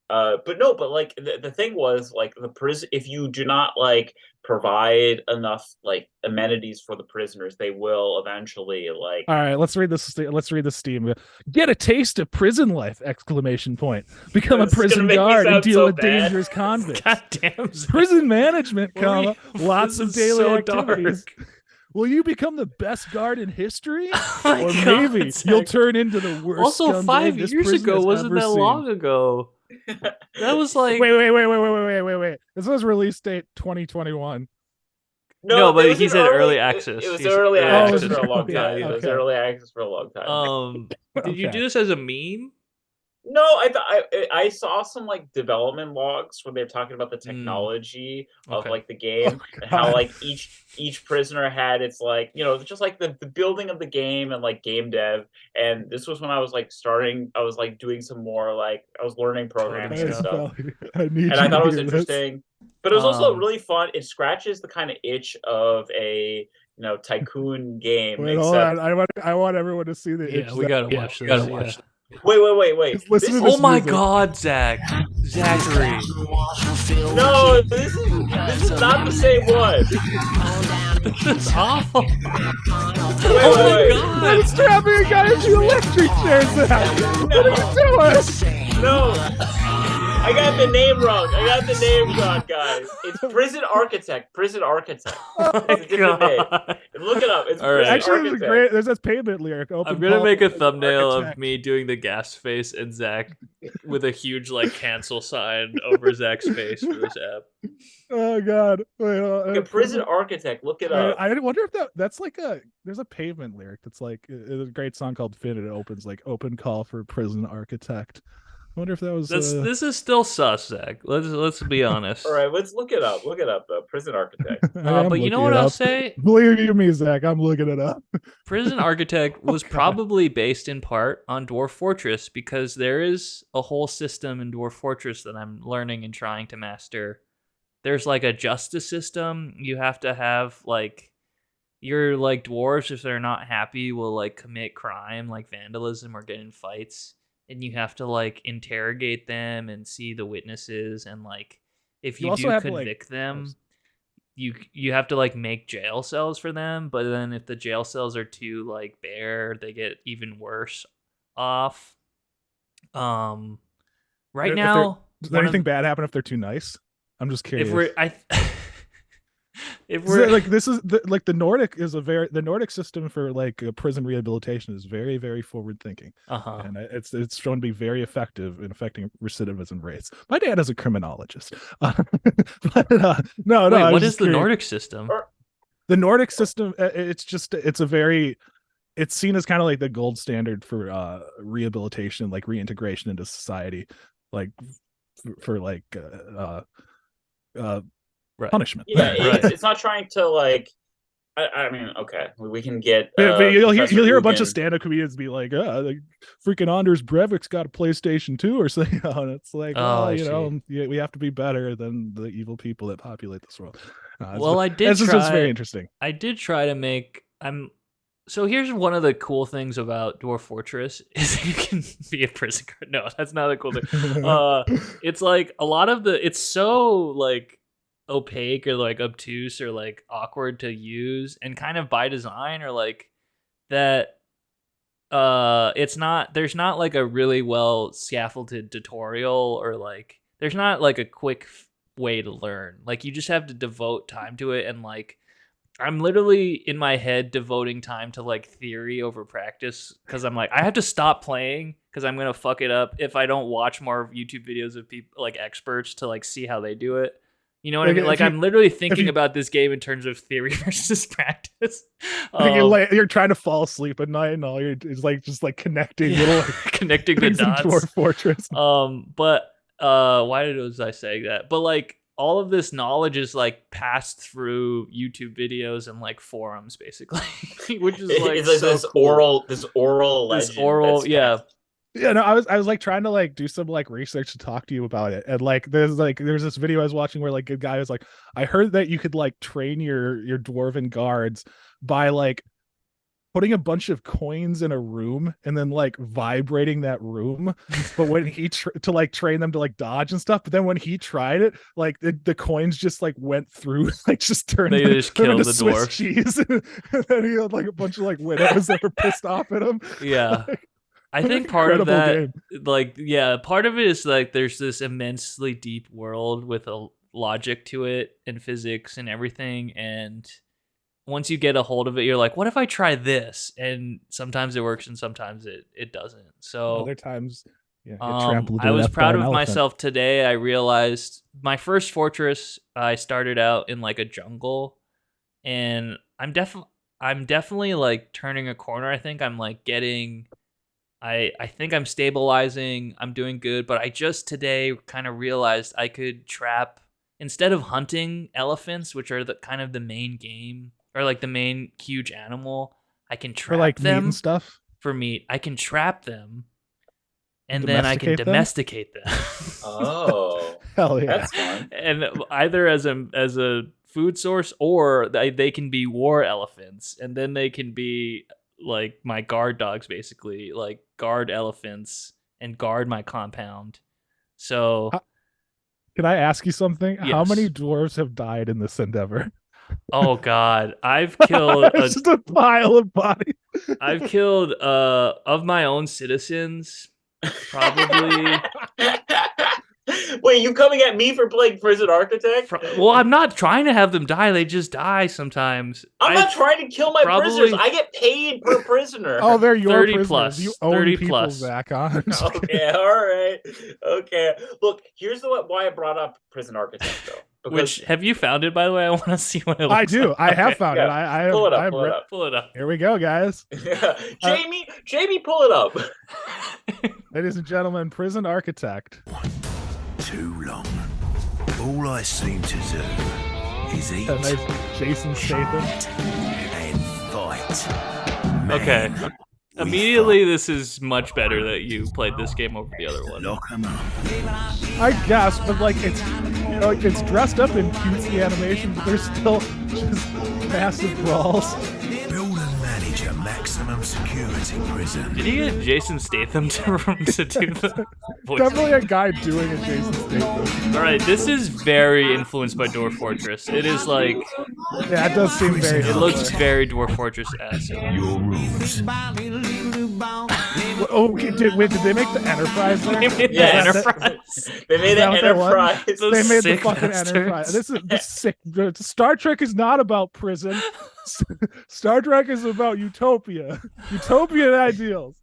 But like the thing was like the prison. If you do not like provide enough like amenities for the prisoners, they will eventually like. All right, let's read this. Let's read the Steam. Get a taste of prison life! Exclamation point. Become a This is gonna prison make me guard and sound deal so with bad. dangerous convicts. God damn. Zach. Prison management, What were comma, you- lots this of is daily so activities. dark. Will you become the best guard in history? Oh my Or God, maybe Zach. you'll turn into the worst. Also, scumbag 5 this years prison ago has wasn't ever that seen. long ago. That was like Wait. This was release date 2021. No, but it was he an said early access. It was He's early early access access. for a long Okay, time. It was okay. early access for a long time. Did you Okay. do this as a meme? No, I saw some like development logs where they're talking about the technology of Okay. like the game Oh, and how God. like each prisoner had its like just like the building of the game and like game dev. And this was when I was like I was like doing some more like I was learning programming and stuff. I need And you I thought to it was hear this. interesting. But it was also Um, really fun. It scratches the kind of itch of a tycoon game. Wait, hold on. I want everyone to see the Yeah, itch we that- gotta watch this. Yeah. Wait. Just listen This to is- Oh my music. God, Zachary. No, this is not the same one. This is awful. Wait, Oh my wait. god. I'm strapping a guy into electric chairs. What are you doing? No, I got the name wrong. Guys. It's Prison Architect. Prison Architect. Oh my It's a different name. god. Look it up. It's All Prison right. Actually, Architect. there's this payment lyric. Open I'm gonna call make a for thumbnail architect. of me doing the gas face and Zach with a huge like cancel sign over Zach's face for this app. Oh god. Wait, A Prison Architect. Look it I, up. I wonder if that's like there's a pavement lyric that's like a great song called Fin, and it opens like open call for prison architect. I wonder if that was This is still sus, Zach. Let's be honest. All right, let's look it up. Look it up, though. Prison Architect. I am But you know looking what it I'll up. say? Believe you me, Zach, I'm looking it up. Prison Architect was God. probably based in part on Dwarf Fortress because there is a whole system in Dwarf Fortress that I'm learning and trying to master. There's like a justice system. You have to have like your like dwarves, if they're not happy, will like commit crime like vandalism or get in fights. And you have to like interrogate them and see the witnesses, and like if You you also do have to, like, convict them, you have to like make jail cells for them, but then if the jail cells are too like bare, they get even worse off. Right If they're- now, Does one of- anything bad happen if they're too nice? I'm just curious. if we're if Is we're it, like this is like the Nordic system for like prison rehabilitation is very, very forward thinking, uh-huh. and it's shown to be very effective in affecting recidivism rates. My dad is a criminologist, no, Wait, I was what just is the curious. Nordic system? The Nordic system? It's seen as kind of like the gold standard for rehabilitation, like reintegration into society, like for like Right. punishment. Yeah, Right. it's not trying to like. I mean, okay, we can get. But you'll hear a bunch of Ugin. stand-up comedians be like, like freaking Anders Breivik's got a PlayStation 2 or something. And it's like, Oh, I we have to be better than the evil people that populate this world. Well, I did It's just try. very interesting. I did try to make. So here's one of the cool things about Dwarf Fortress is you can be a prison guard. No, that's not a cool thing. It's like a lot of it's so like opaque or like obtuse or like awkward to use, and kind of by design, or like that. There's not like a really well scaffolded tutorial, or like there's not like a quick way to learn. Like you just have to devote time to it, and like I'm literally in my head devoting time to like theory over practice, because I'm like, I have to stop playing because I'm gonna fuck it up if I don't watch more YouTube videos of people like experts to like see how they do it. You know what I mean? Like I'm literally thinking about this game in terms of theory versus practice. You're trying to fall asleep at night, and all you're is like just like connecting little connecting the things in dots. Dwarf Fortress. But why was I saying that? But like all of this knowledge is like passed through YouTube videos and like forums, basically, which is like it's like so this cool. oral legend that's yeah. passed. Yeah, no, I was like trying to like do some like research to talk to you about it, and like there's this video I was watching where like a guy was like, I heard that you could like train your dwarven guards by like putting a bunch of coins in a room and then like vibrating that room, but when he to like train them to like dodge and stuff, but then when he tried it, like the coins just like went through, like just turned They just them killed into the Swiss dwarf. cheese, and then he had like a bunch of like widows that were pissed off at him. Yeah. Like, I think part of incredible that, like, yeah, part of it is like there's this immensely deep world with a logic to it and physics and everything. And once you get a hold of it, you're like, what if I try this? And sometimes it works and sometimes it doesn't. So other times, yeah, get trampled to I was death by proud an of elephant. myself today. I realized my first fortress, I started out in like a jungle, and I'm definitely like turning a corner. I think I'm like getting. I think I'm stabilizing. I'm doing good, but I just today kind of realized I could trap, instead of hunting elephants, which are the kind of the main game, or like the main huge animal. I can trap For like meat them and stuff. for meat. I can trap them, and then I can Domesticate them? domesticate them. Oh, Hell yeah. that's fun. And either as a food source, or they can be war elephants, and then they can be like my guard dogs, basically, like guard elephants and guard my compound. So Can I ask you something? How Yes. many dwarves have died in this endeavor? Oh God, I've killed It's just a pile of bodies. I've killed of my own citizens, probably. Wait, you coming at me for playing Prison Architect? Well, I'm not trying to have them die. They just die sometimes. I'm not trying to kill my prisoners. I get paid per prisoner. Oh, they're your 30 prisoners. plus, You own 30 people, plus. Zach. On. Okay, all right. Okay. Look, here's why I brought up Prison Architect, though. Because Which, have you found it, by the way? I want to see what it looks I do. like. I have Okay. found it. I have, pull it up. I've Pull it up. Pull it up. Here we go, guys. Jamie, pull it up. Ladies and gentlemen, Prison Architect. Too long. All I seem to do is eat A nice Jason Statham. and fight. Okay. Man, we Immediately, this is much better that you played this game over the other one. lock 'em up. I guess, but like it's it's dressed up in cutesy animation, but there's still just massive brawls. Build and manage a maximum security prison. Did you get Jason Statham to do the voice? Definitely a guy doing a Jason Statham. All right, this is very influenced by Dwarf Fortress. It is like, Yeah, it does seem very. it looks very Dwarf Fortress-esque. Your rules. Oh, did they make the Enterprise there? They made the Yes. Enterprise. They made Is that an what that was? Enterprise. Those They made the sick fucking bastards. Enterprise. This sick. Star Trek is not about prison. Star Trek is about utopia, utopian ideals.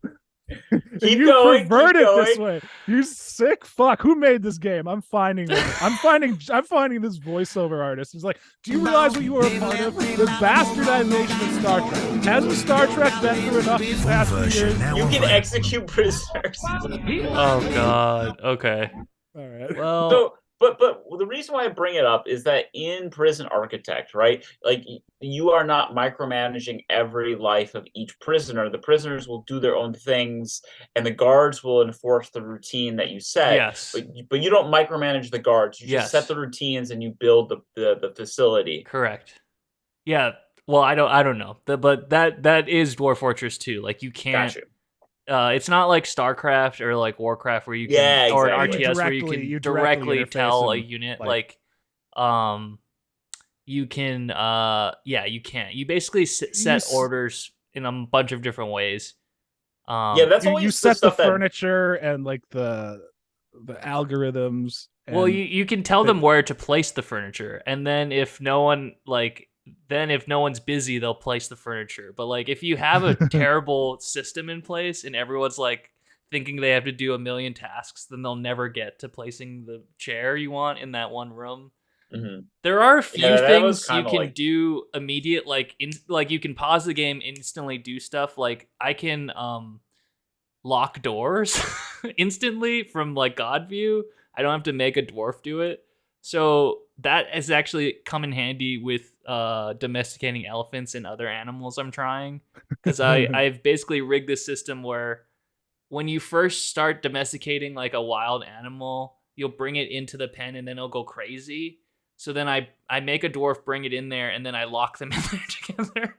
Keep you going, keep pervert it this going. way. You sick fuck. Who made this game? I'm finding this voiceover artist. It's like, do you realize what you were a part of? The bastardization of Star Trek. Hasn't Star Trek been through enough these past few Version years? now You can available. execute prisoners. Oh God. Okay. All right. Well, So, but the reason why I bring it up is that in Prison Architect, right? Like you are not micromanaging every life of each prisoner. The prisoners will do their own things, and the guards will enforce the routine that you set. yes. But you don't micromanage the guards. You just Yes. set the routines and you build the facility. Correct. Yeah. Well, I don't know. But that is Dwarf Fortress 2. Like you can't. Gotcha. It's not like StarCraft or like Warcraft where you can, Yeah, or an exactly. RTS where you You can directly directly interface tell a and, unit like- you can you can't. You basically set s- orders in a bunch of different ways. Yeah, that's you always set the stuff that furniture and like the algorithms. Well, and- you can tell them where to place the furniture, and then if no one's busy, they'll place the furniture. But like if you have a terrible system in place and everyone's like thinking they have to do a million tasks, then they'll never get to placing the chair you want in that one room. Mhm. There are a few Yeah, that was things you kinda can like- do immediate, like like you can pause the game, instantly do stuff. Like I can lock doors instantly from like God view. I don't have to make a dwarf do it. So that has actually come in handy with domesticating elephants and other animals I'm trying. Because I've basically rigged this system where when you first start domesticating like a wild animal, you'll bring it into the pen and then it'll go crazy. So then I make a dwarf, bring it in there, and then I lock them in there together.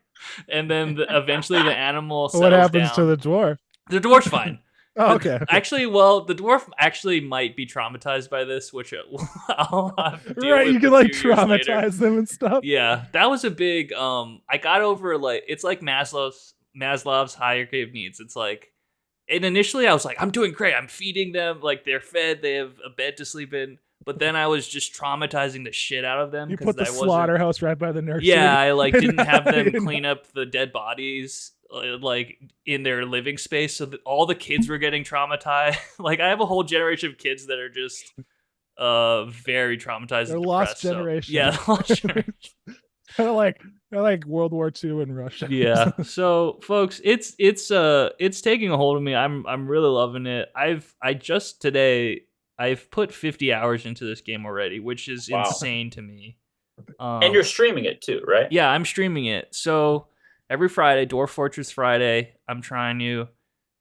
And then eventually the animal settles what happens down. to the dwarf? The dwarf's fine. Oh, okay. Actually, well, the dwarf actually might be traumatized by this, which I'll have to deal Right, with you can a like few years later. traumatize them and stuff. Yeah, that was a big. I got over like it's like Maslow's hierarchy of needs. It's like, and initially I was like, I'm doing great. I'm feeding them, like they're fed, they have a bed to sleep in. But then I was just traumatizing the shit out of them. You 'cause put the I wasn't- slaughterhouse right by the nursery. Yeah, I like didn't have them You know? clean up the dead bodies like in their living space, so that all the kids were getting traumatized. Like I have a whole generation of kids that are just very traumatized. They're and lost depressed, so- generation. Yeah, lost generation. they're like World War II in Russia. Yeah. So, folks, it's taking a hold of me. I'm really loving it. I've put 50 hours into this game already, which is Wow. insane to me. And you're streaming it too, right? Yeah, I'm streaming it. So every Friday, Dwarf Fortress Friday, I'm trying to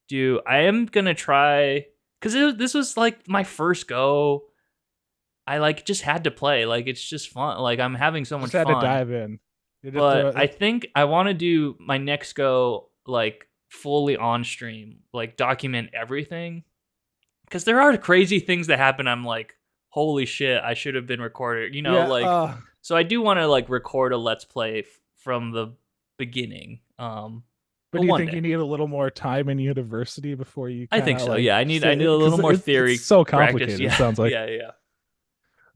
do. I am gonna try because this was like my first go. I like just had to play. Like it's just fun. Like I'm having so much Just had fun. to dive in. You just But throw- I think I want to do my next go like fully on stream, like document everything. Because there are crazy things that happen. I'm like, holy shit, I should have been recorded. You know, yeah, like So I do want to like record a let's play from the beginning. But do you one think day. you need a little more time in university before you? I think so. Like, Yeah, I need a little more theory. It's so practice. complicated. Yeah. It sounds like. Yeah.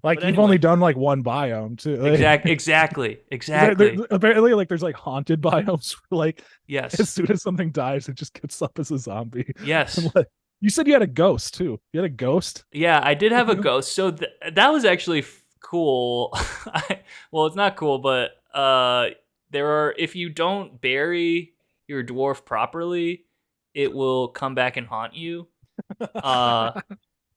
Like But you've only done like one biome too. Like, Exactly. Apparently, like there's like haunted biomes where like Yes. as soon as something dies, it just gets up as a zombie. Yes. And, like, you said you had a ghost too. You had a ghost. Yeah, I did have a ghost. So that was actually cool. Well, it's not cool, but if you don't bury your dwarf properly, it will come back and haunt you.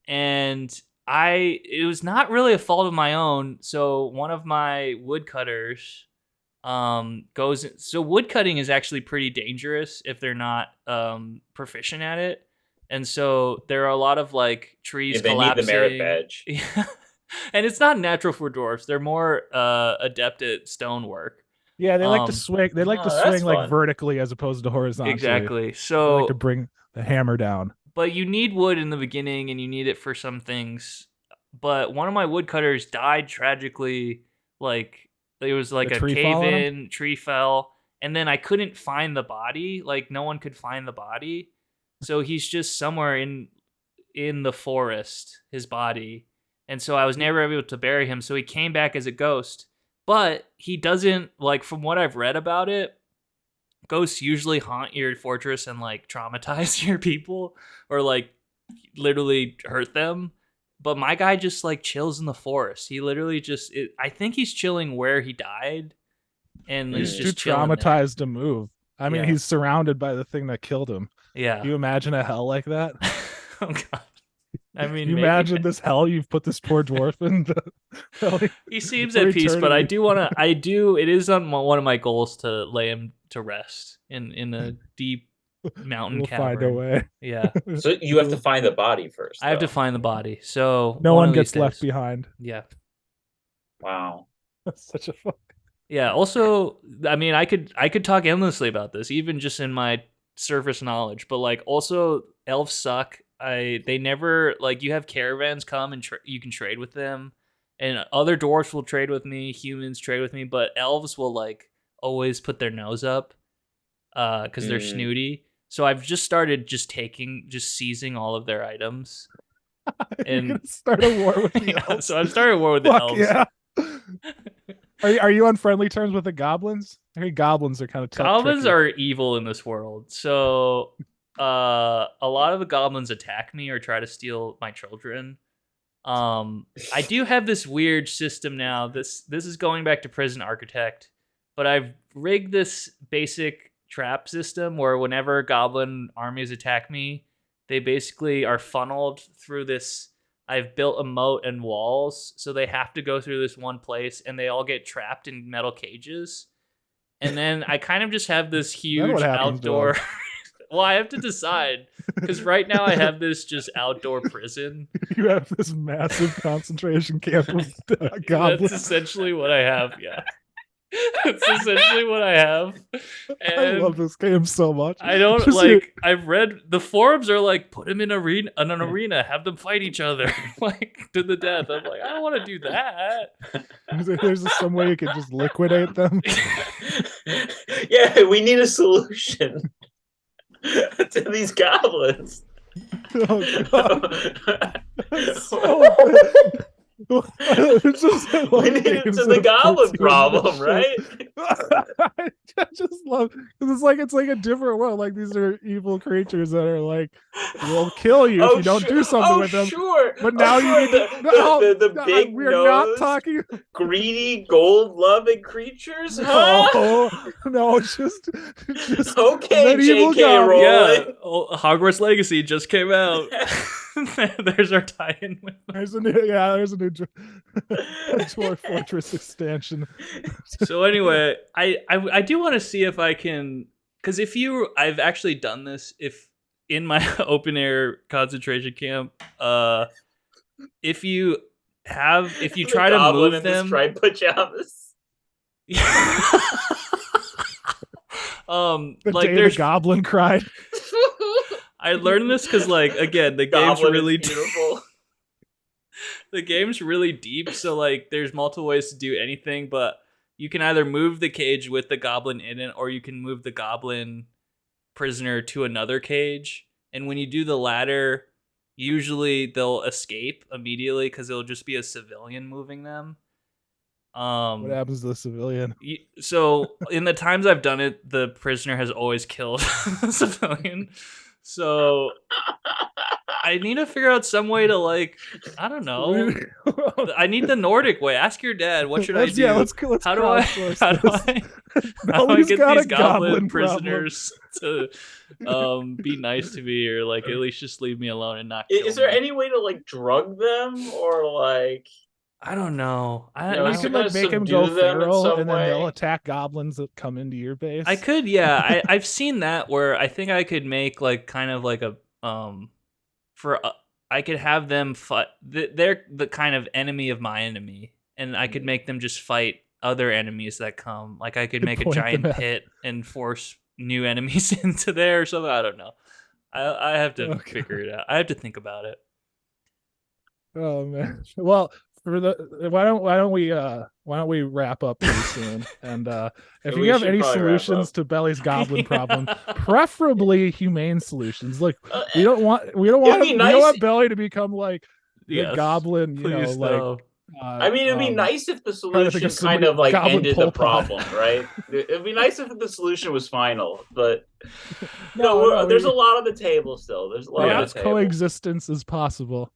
And it was not really a fault of my own. So one of my woodcutters goes. So woodcutting is actually pretty dangerous if they're not proficient at it. And so there are a lot of like trees collapsing. Need the merit badge. Yeah. And it's not natural for dwarves. They're more adept at stonework. Yeah, they like to swing. They like to swing like fun. vertically as opposed to horizontally. Exactly. They So like to bring the hammer down. But you need wood in the beginning, and you need it for some things. But one of my woodcutters died tragically. Like it was like a cave-in, tree fell, and then I couldn't find the body. Like no one could find the body, so he's just somewhere in the forest. His body, and so I was never able to bury him. So he came back as a ghost, but he doesn't like. From what I've read about it, ghosts usually haunt your fortress and like traumatize your people or like literally hurt them. But my guy just like chills in the forest. He literally I think he's chilling where he died, and he's just too traumatized to move. I mean, he's surrounded by the thing that killed him. Yeah. Can you imagine a hell like that? Oh god. I mean, you imagine this hell you've put this poor dwarf in. He seems at peace, but I do want to. It is on one of my goals to lay him to rest in a deep mountain cavern. Find a way. Yeah. So you have to find the body first. I have to find the body. So no one gets left behind. Yeah. Wow. That's such a fun. Yeah. Also, I mean, I could talk endlessly about this, even just in my surface knowledge. But like, also, elves suck. They never like you have caravans come and you can trade with them, and other dwarfs will trade with me, humans trade with me, but elves will like always put their nose up because they're snooty. So I've just started seizing all of their items. And start a war with the elves. So I've started a war with the elves. Yeah. Are you on friendly terms with the goblins? I think goblins are kind of tough. Goblins are evil in this world. So a lot of the goblins attack me or try to steal my children. I do have this weird system now. This is going back to Prison Architect, but I've rigged this basic trap system where whenever goblin armies attack me, they basically are funneled through this. I've built a moat and walls, so they have to go through this one place, and they all get trapped in metal cages. And then I kind of just have this huge outdoor. Well, I have to decide because right now I have this just outdoor prison. You have this massive concentration camp of goblins. That's essentially what I have. Yeah, that's essentially what I have. And I love this game so much. I don't just like. I've read the forums are like, put them in an arena, have them fight each other like to the death. I'm like, I don't want to do that. There's some way you could just liquidate them. Yeah, we need a solution to these goblins. Oh, God. We need it to the goblin problem, right? I just love because it's like a different world. Like these are evil creatures that are like will kill you if you don't do something with them. Sure. But now you need the big we're nose, not talking greedy, gold-loving creatures. Huh? No, just okay, J.K. Rowling. Yeah, Hogwarts Legacy just came out. There's our tie-in with them. There's a new Dwarf Fortress expansion. So anyway, I do want to see if I can, because I've actually done this if in my open air concentration camp, if you try to move them, try and put you on this. Like there's the goblin cried. I learned this because, like, again, the game's really beautiful. The game's really deep, so like there's multiple ways to do anything, but you can either move the cage with the goblin in it, or you can move the goblin prisoner to another cage. And when you do the latter, usually they'll escape immediately because it'll just be a civilian moving them. What happens to the civilian? So in the times I've done it, the prisoner has always killed the civilian. So I need to figure out some way to like, I don't know. I need the Nordic way. Ask your dad. What should I do? Yeah, let's how do I get these goblin prisoners to be nice to me, or like at least just leave me alone and not kill Is there me? any way to like drug them or like? I don't know. You can like make them go feral, and then they'll attack goblins that come into your base. I could, yeah. I've seen that where I think I could make like kind of like a I could have them fight. They're the kind of enemy of my enemy, and I could make them just fight other enemies that come. Like I could make a giant pit and force new enemies into there or something. I don't know. I have to figure it out. I have to think about it. Oh man. Well, why don't we wrap up pretty soon? And if you have any solutions to Belly's goblin problem, preferably humane solutions. Look, we don't want Belly to become like the goblin. Please, like. I mean, it'd be nice if the solution kind of like ended the problem, right? It'd be nice if the solution was final, but there's a lot on the table still. There's a lot on the table. Coexistence is possible.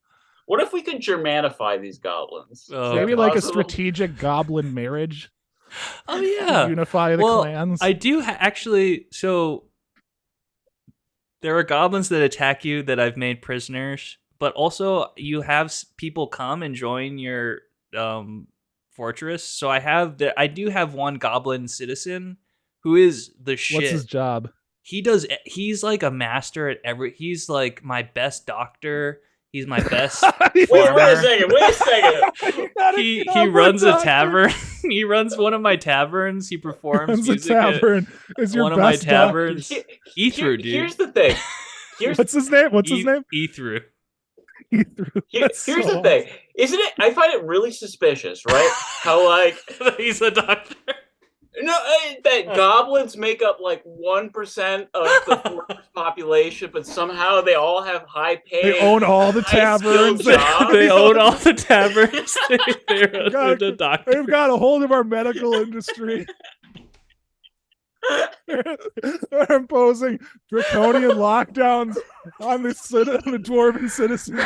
What if we could Germanify these goblins? Maybe like a strategic goblin marriage. Oh yeah, unify the clans. I do actually. So there are goblins that attack you that I've made prisoners, but also you have people come and join your fortress. So I do have one goblin citizen who is the shit. What's his job? He's like a master at he's like my best doctor. He's my best. Wait a second. He runs a tavern. He runs one of my taverns. He performs music at one of my taverns. Ethru, dude. Here's the thing. What's his name? Ethru. Here's the thing. Isn't it? I find it really suspicious, right? How like he's a doctor. No, that goblins make up like 1% of the fortress population, but somehow they all have high pay. They own all the taverns. They own all the taverns. They're doctors. They've got a hold of our medical industry. They're imposing draconian lockdowns on the dwarven citizens.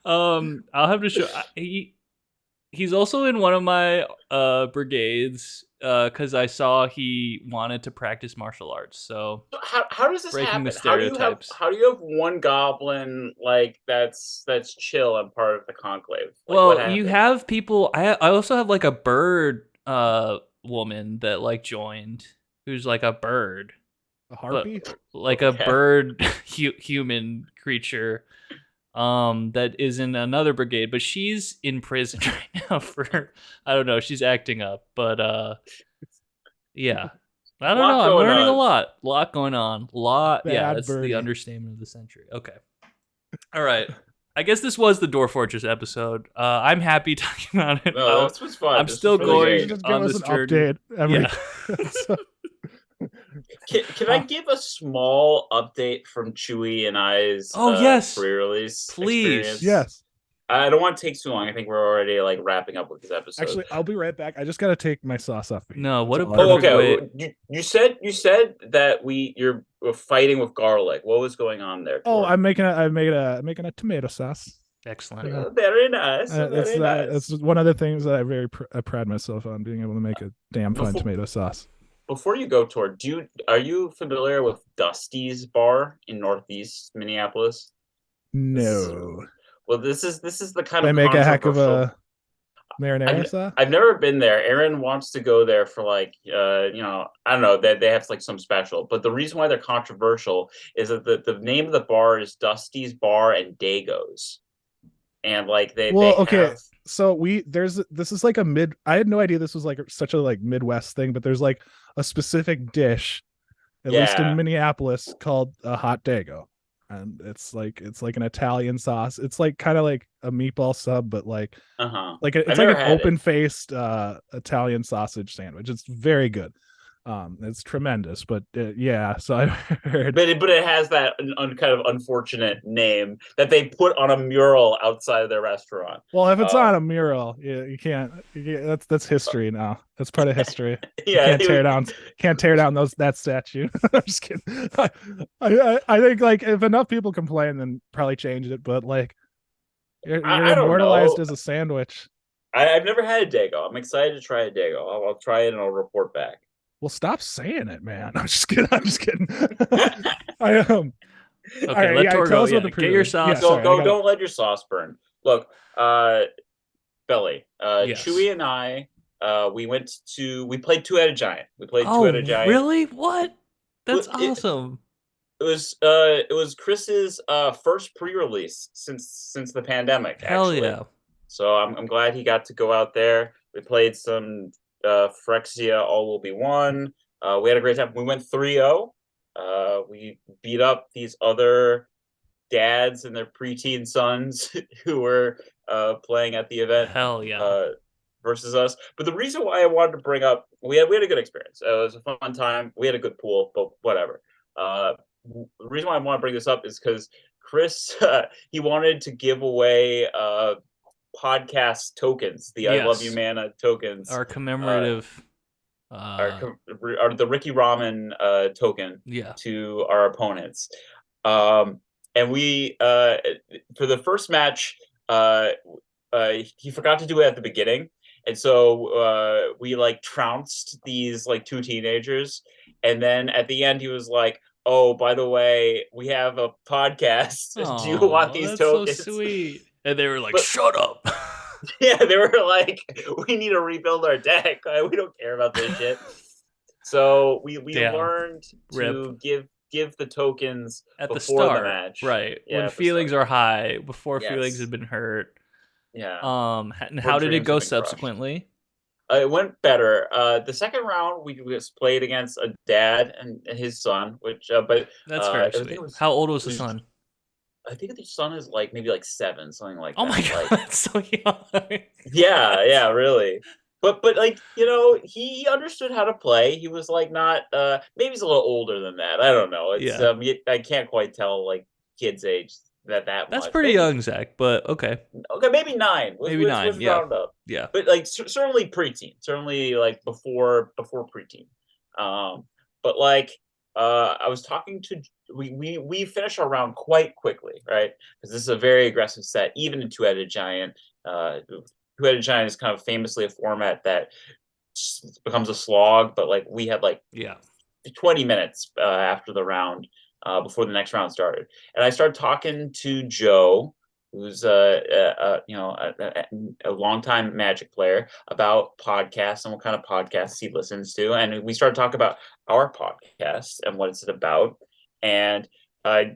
I'll have to show. He's also in one of my brigades because I saw he wanted to practice martial arts. So how does this happen? The stereotypes. How do you have one goblin like that's chill and part of the conclave? Like, well, you have people. I also have like a bird woman that like joined, who's like a bird, a harpy, like a bird human creature. That is in another brigade, but she's in prison right now for, I don't know, she's acting up, but yeah. I don't know, I'm learning a lot going on. Yeah, that's the understatement of the century. Okay. All right. I guess this was the Dwarf Fortress episode. I'm happy talking about it. No, this was fun. I'm still going on this journey. Update Can I give a small update from Chewy and I's pre-release please experience? Yes. I don't want to take too long. I think we're already like wrapping up with this episode. Actually, I'll be right back. I just gotta take my sauce off. No, what a perfect way. You said that you're fighting with garlic. What was going on there? Oh, I'm making a tomato sauce. Excellent. Very nice. It's one of the things that I pride myself on, being able to make a damn fine tomato sauce. Before you go, Tor, are you familiar with Dusty's Bar in Northeast Minneapolis? No. This is the kind they of make a heck of a marinara sauce. I've never been there. Aaron wants to go there for like I don't know, they have like some special. But the reason why they're controversial is that the name of the bar is Dusty's Bar and Dago's, and like So this is like I had no idea this was like such a like Midwest thing, but there's like a specific dish, at least in Minneapolis, called a hot Dago. and it's like an Italian sauce. It's like kind of like a meatball sub, but like Uh-huh. it's I've like never an had it. open-faced Italian sausage sandwich. It's very good. It's tremendous. But yeah, so I heard. But it has that kind of unfortunate name that they put on a mural outside of their restaurant. Well, if it's on a mural, you can't. That's history now. That's part of history. You Yeah, can't tear down. Can't tear down that statue. I'm just kidding. I think like if enough people complain, then probably change it. But like you're I don't immortalized know. as a sandwich. I've never had a Dago. I'm excited to try a Dago. I'll try it and I'll report back. Well, stop saying it, man. I'm just kidding. I'm just kidding. I Okay, right, let Tor tell go. us Yeah, what the get your sauce. Go, don't let your sauce burn. Look, Belly, Yes. Chewy and I, we played Two-Headed Giant. We played Oh, Two-Headed Giant. really? What? That's Well, awesome. It was Chris's first pre-release since the pandemic. Hell actually. yeah. So I'm glad he got to go out there. We played some Phyrexia, All Will Be One. We had a great time. We went 3-0. We beat up these other dads and their preteen sons who were playing at the event. Hell yeah. Versus us. But the reason why I wanted to bring up, we had a good experience. It was a fun time. We had a good pool, but whatever. The reason why I want to bring this up is because Chris, he wanted to give away podcast tokens, the I Love You Mana tokens. Our commemorative the Ricky Ramen token to our opponents. And we for the first match, he forgot to do it at the beginning. And so we like trounced these like two teenagers. And then at the end, he was like, "Oh, by the way, we have a podcast. Do you want these tokens?" So sweet. And they were like, "Shut up." Yeah, they were like, "We need to rebuild our deck. We don't care about this shit." So we learned to give the tokens at before the start, the match, right? Yeah, when feelings are high, before feelings have been hurt. Yeah. And how did it go subsequently? It went better. The second round, we just played against a dad and his son, which, but that's very sweet. How old was the son? I think the son is like maybe like 7, something like that. Oh my god, that's so young. Yeah, really. But like, you know, he understood how to play. He was like not maybe he's a little older than that. I don't know. It's I can't quite tell like kids' age that That's much. pretty young, Zach, but okay. Okay, maybe 9. Maybe 9, yeah. Round up. Yeah. But like certainly preteen. Certainly like before preteen. But like I was talking to we finished our round quite quickly, right? Because this is a very aggressive set, even in Two-Headed Giant. Two-Headed Giant is kind of famously a format that becomes a slog, but like we had like 20 minutes after the round before the next round started, and I started talking to Joe, who's a longtime Magic player, about podcasts and what kind of podcasts he listens to, and we started talking about our podcast and what it's about, and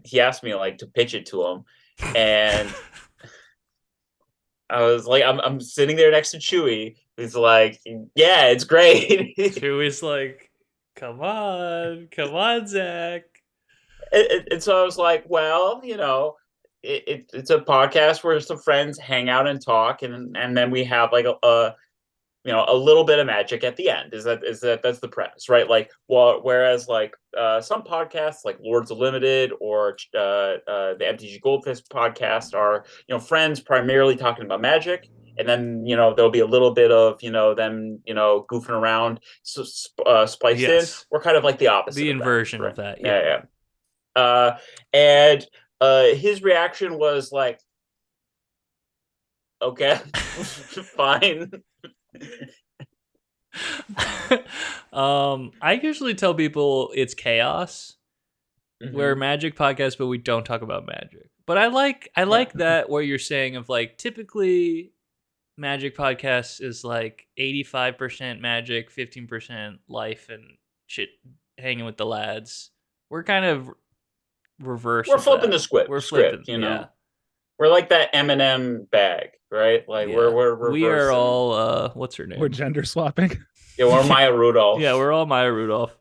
he asked me like to pitch it to him, and I was like, I'm sitting there next to Chewy. He's like, yeah, it's great. Chewy's like, come on, Zach. And so I was like, well, you know, it's a podcast where some friends hang out and talk, and then we have like a little bit of magic at the end. That's the premise, right? Like, whereas like some podcasts like Lords of Limited or the MTG Goldfish podcast are, you know, friends primarily talking about magic, and then, you know, there'll be a little bit of, you know, them, you know, goofing around spliced in. We're kind of like the opposite, the inversion of that. Yeah. And his reaction was like, okay, fine. I usually tell people it's chaos. We're a magic podcast, but we don't talk about magic. But I like that what you're saying of like typically magic podcasts is like 85% magic, 15% life and shit hanging with the lads. We're kind of reverse. We're flipping the script. We're flipping, you know. Yeah. We're like that M&M bag, right? Like we are all what's her name? We're gender swapping. Yeah, we're Maya Rudolph. Yeah, we're all Maya Rudolph.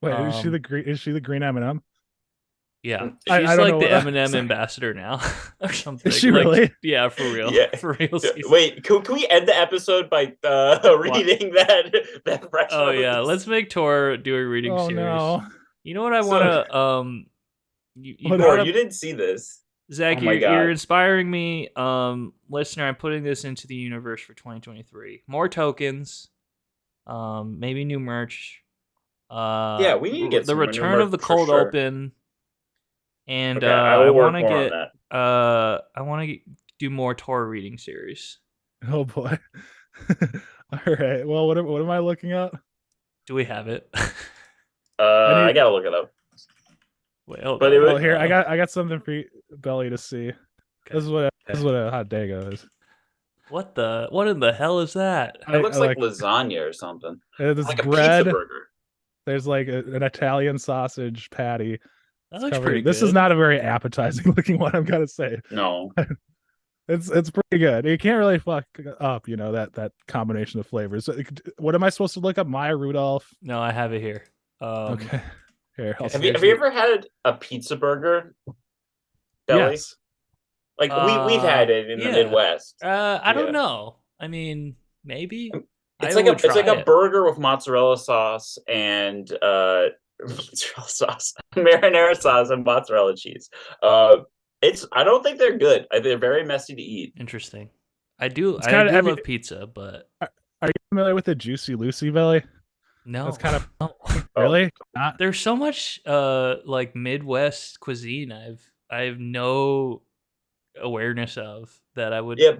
Wait, is she the green M&M? Yeah, I she's don't like know the what Eminem ambassador now, or something. Is she Like, really? Yeah, for real. Yeah. For real. Wait, can we end the episode by reading that fresh Oh yeah, release? let's make Tor do a reading Oh series. no. You know what I So- want to you What- brought Tor, up you didn't see this. Zach, Oh my you're God. inspiring me. Listener, I'm putting this into the universe for 2023. More tokens, maybe new merch. Yeah, we need to get the some new return of merch the for cold sure. open, and Okay, I I will work want to more on get that. I want to do more Tor reading series. Oh boy. All right. Well, what am I looking at? Do we have it? I gotta look it up. Wait, hold But on. it was- Oh, here I got something for you, Belly to see. This is what a hot dago is. What in the hell is that? It looks I like lasagna or something. There's Like a bread. pizza burger. There's like an Italian sausage patty. That It's looks covered- pretty This good. is not a very appetizing looking one, I'm gonna say. No. It's pretty good. You can't really fuck up, that combination of flavors. What am I supposed to look up? Maya Rudolph. No, I have it here. Okay. Here, I'll Have Have you ever had a pizza burger? Belly? Yes. Like we've had it in the Midwest. I don't Yeah. know. I mean, maybe. It's I like would try a it. burger with mozzarella sauce and mozzarella sauce, marinara sauce, and mozzarella cheese. I don't think they're good. They're very messy to eat. Interesting. I do kinda- love pizza, but Are you familiar with the Juicy Lucy, Belly? no. That's kind of No. really not. There's so much like Midwest cuisine I have no awareness of that I would. Yeah,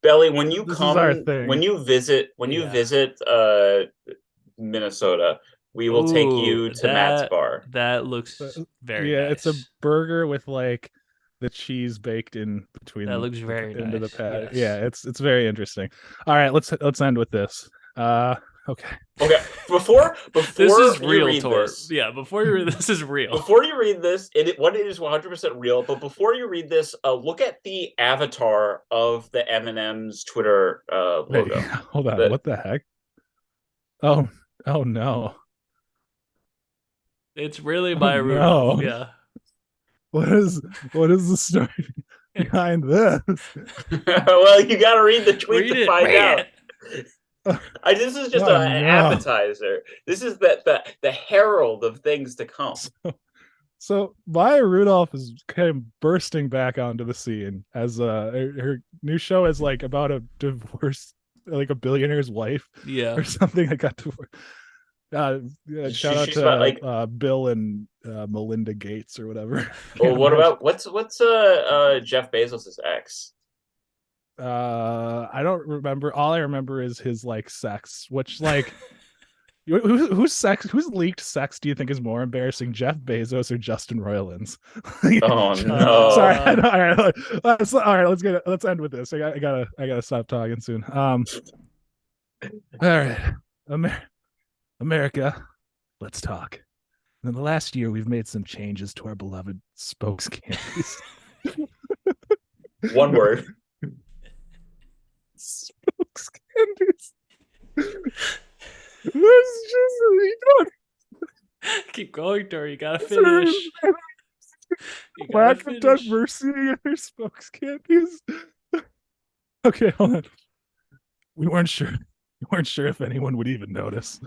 Belly. When you This is our come, thing. when you visit, Minnesota, we will take you to Matt's bar. That looks very yeah, nice. it's a burger with like the cheese baked in between. That looks very into nice, the patty. yes. Yeah, it's very interesting. All right, let's end with this. Okay. Okay, before this is you real, read Tor. this, Yeah, before you read this is real. Before you read this, it is 100% real. But before you read this, look at the avatar of the M&M's Twitter Wait, logo. hold on. What the heck? Oh no. It's really by no. Rudolph. Yeah. What is the story behind this? Well, you got to read the tweet Read to it, find read out. it. This is just Oh, an no. appetizer. This is the herald of things to come. So Maya Rudolph is kind of bursting back onto the scene as her new show is like about a divorce, like a billionaire's wife Yeah. or something that got divorced. Shout out She's to about, like- Bill and Melinda Gates or whatever. Well, what about what's Jeff Bezos' ex? I don't remember. All I remember is his like sex, which like whose leaked sex do you think is more embarrassing, Jeff Bezos or Justin Roiland's? Oh no! Sorry. All right, let's end with this. I gotta stop talking soon. All right, America, let's talk. In the last year, we've made some changes to our beloved spokes candies. One word. Spokes candies. This is just you don't Keep going, Tor. You gotta finish. You gotta lack of finish. diversity in their spokes candies. Okay, hold on. We weren't sure if anyone would even notice.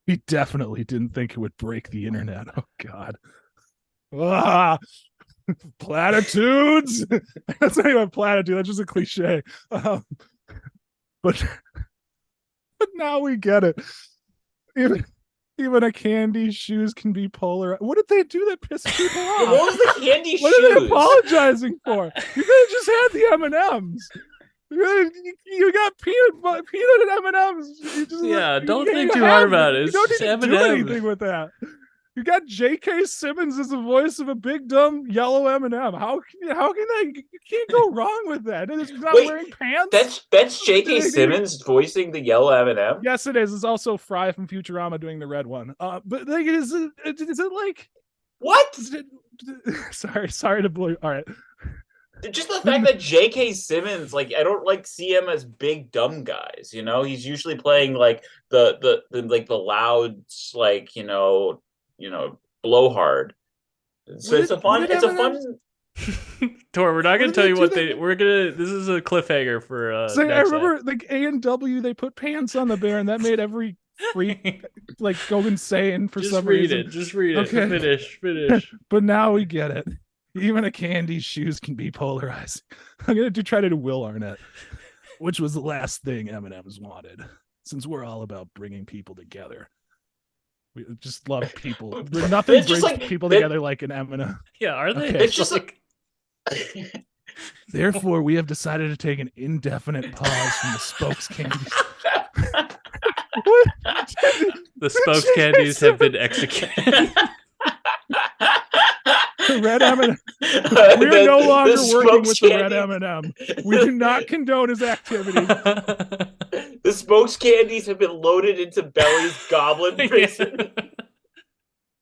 We definitely didn't think it would break the internet. Oh God. Platitudes. That's not even a platitude. That's just a cliche. But now we get it. Even a candy's shoes can be polar. What did they do that pissed people off? What was the candy What are they shoes? apologizing for? You could have just had the M&Ms. You got peanut and M&Ms. Yeah, don't think too hard about it. You It's don't just need to do M&M. anything with that. You got J.K. Simmons as the voice of a big dumb yellow M&M. How can that? You can't go wrong with that. He's not Wait, wearing pants. That's J.K. Simmons voicing the yellow M&M. Yes, it is. It's also Fry from Futurama doing the red one. But like, is it like What? Sorry to blow you. All right. Just the fact that J.K. Simmons, like, I don't like see him as big dumb guys. You know, he's usually playing like the loud, like, blowhard. So it's a fun. It's a fun. Tor, we're not What gonna did tell they you do what that- we're gonna. This is a cliffhanger for. So I next remember like A&W, they put pants on the bear, and that made every freak like go insane for Just some read reason. it. Just read it. Okay. Finish. But now we get it. Even a candy's shoes can be polarizing. I'm gonna try to do Will Arnett, which was the last thing M&M's wanted. Since we're all about bringing people together, we just love people. Nothing It's just brings like people that- together like an M&M. Yeah, are they? Okay. It's just like. Therefore, we have decided to take an indefinite pause from the spokes candies. What? The spokes candies have been executed. The red M&M. We are no longer working with the red M&M. We do not condone his activities. The spokes candies have been loaded into Belly's goblin prison.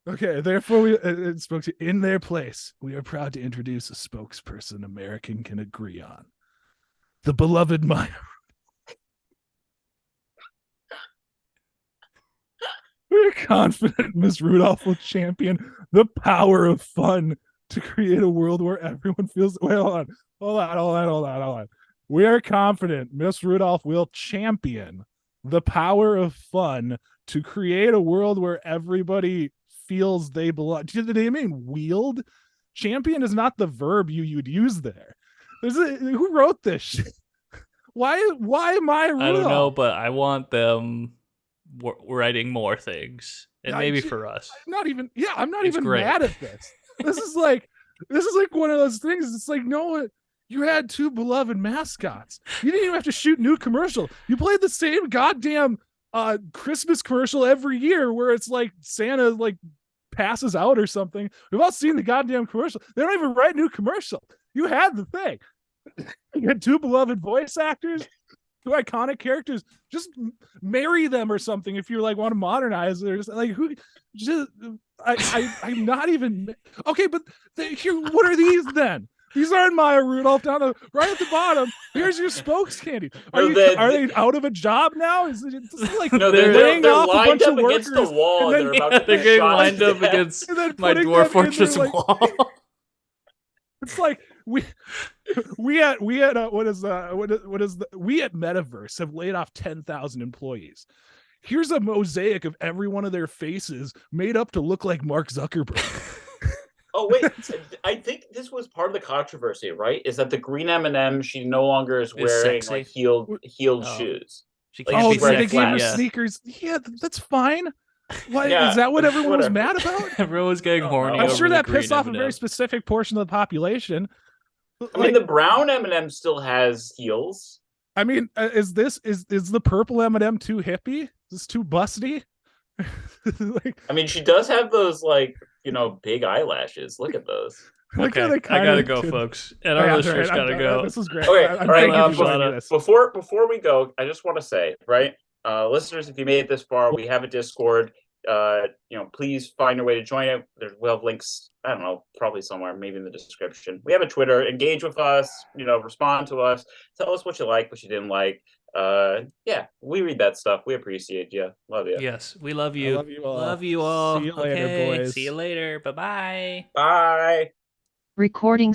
Okay, therefore, we spokes in their place. We are proud to introduce a spokesperson American can agree on. The beloved Maya. We're confident Miss Rudolph will champion the power of fun to create a world where everyone feels. Wait, hold on. We are confident Miss Rudolph will champion the power of fun to create a world where everybody feels they belong. Did they mean wield? Champion is not the verb you'd use there. Who wrote this shit? Why Maya Rudolph? I don't know, but I want them writing more things, and maybe for us. I'm not even great. mad at this. This is like one of those things. It's like, no, you had two beloved mascots. You didn't even have to shoot new commercial. You played the same goddamn Christmas commercial every year where it's like Santa like passes out or something. We've all seen the goddamn commercial. They don't even write new commercial. You had the thing. You had two beloved voice actors, two iconic characters. Just marry them or something if you like want to modernize it. Or just like who? Just I'm not even okay. But here, what are these then? These aren't Maya Rudolph right at the bottom. Here's your spokes candy. Are they out of a job now? Is it like No, they're laying they're off a lined bunch up of against workers? the wall. And And then- they're about to They're be getting shot lined to up death. against And then my putting Dwarf them in Fortress their, like- wall. It's like we at Metaverse have laid off 10,000 employees. Here's a mosaic of every one of their faces made up to look like Mark Zuckerberg. Oh wait, I think this was part of the controversy, right? Is that the green M&M she no longer is wearing sexy. like heeled Oh. shoes. She Like, can't Oh, be she's wearing they sexy. gave her Yeah. sneakers. Yeah, that's fine. Why Yeah, is that what everyone was whatever. mad about? Everyone was getting horny. I'm over sure the that pissed green off a very M&M. specific portion of the population. I mean, the brown M&M still has heels. Is the purple M&M too hippie? Is this too busty? Like, I mean, she does have those like big eyelashes. Look at those. look how Okay, they I gotta kinda go, did- folks, and Oh, our yeah, listeners right, gotta go. This is great. Okay, I'm all right. thank you for showing me this. Before we go, I just want to say, right, listeners, if you made it this far, we have a Discord. Please find your way to join it. We'll have links. I don't know, probably somewhere, maybe in the description. We have a Twitter. Engage with us. Respond to us. Tell us what you like, what you didn't like. Yeah, we read that stuff. We appreciate you. Love you. Yes, we love you. I love you all. Love you all. See you later, Okay, boys. See you later. Bye-bye. Bye. Recording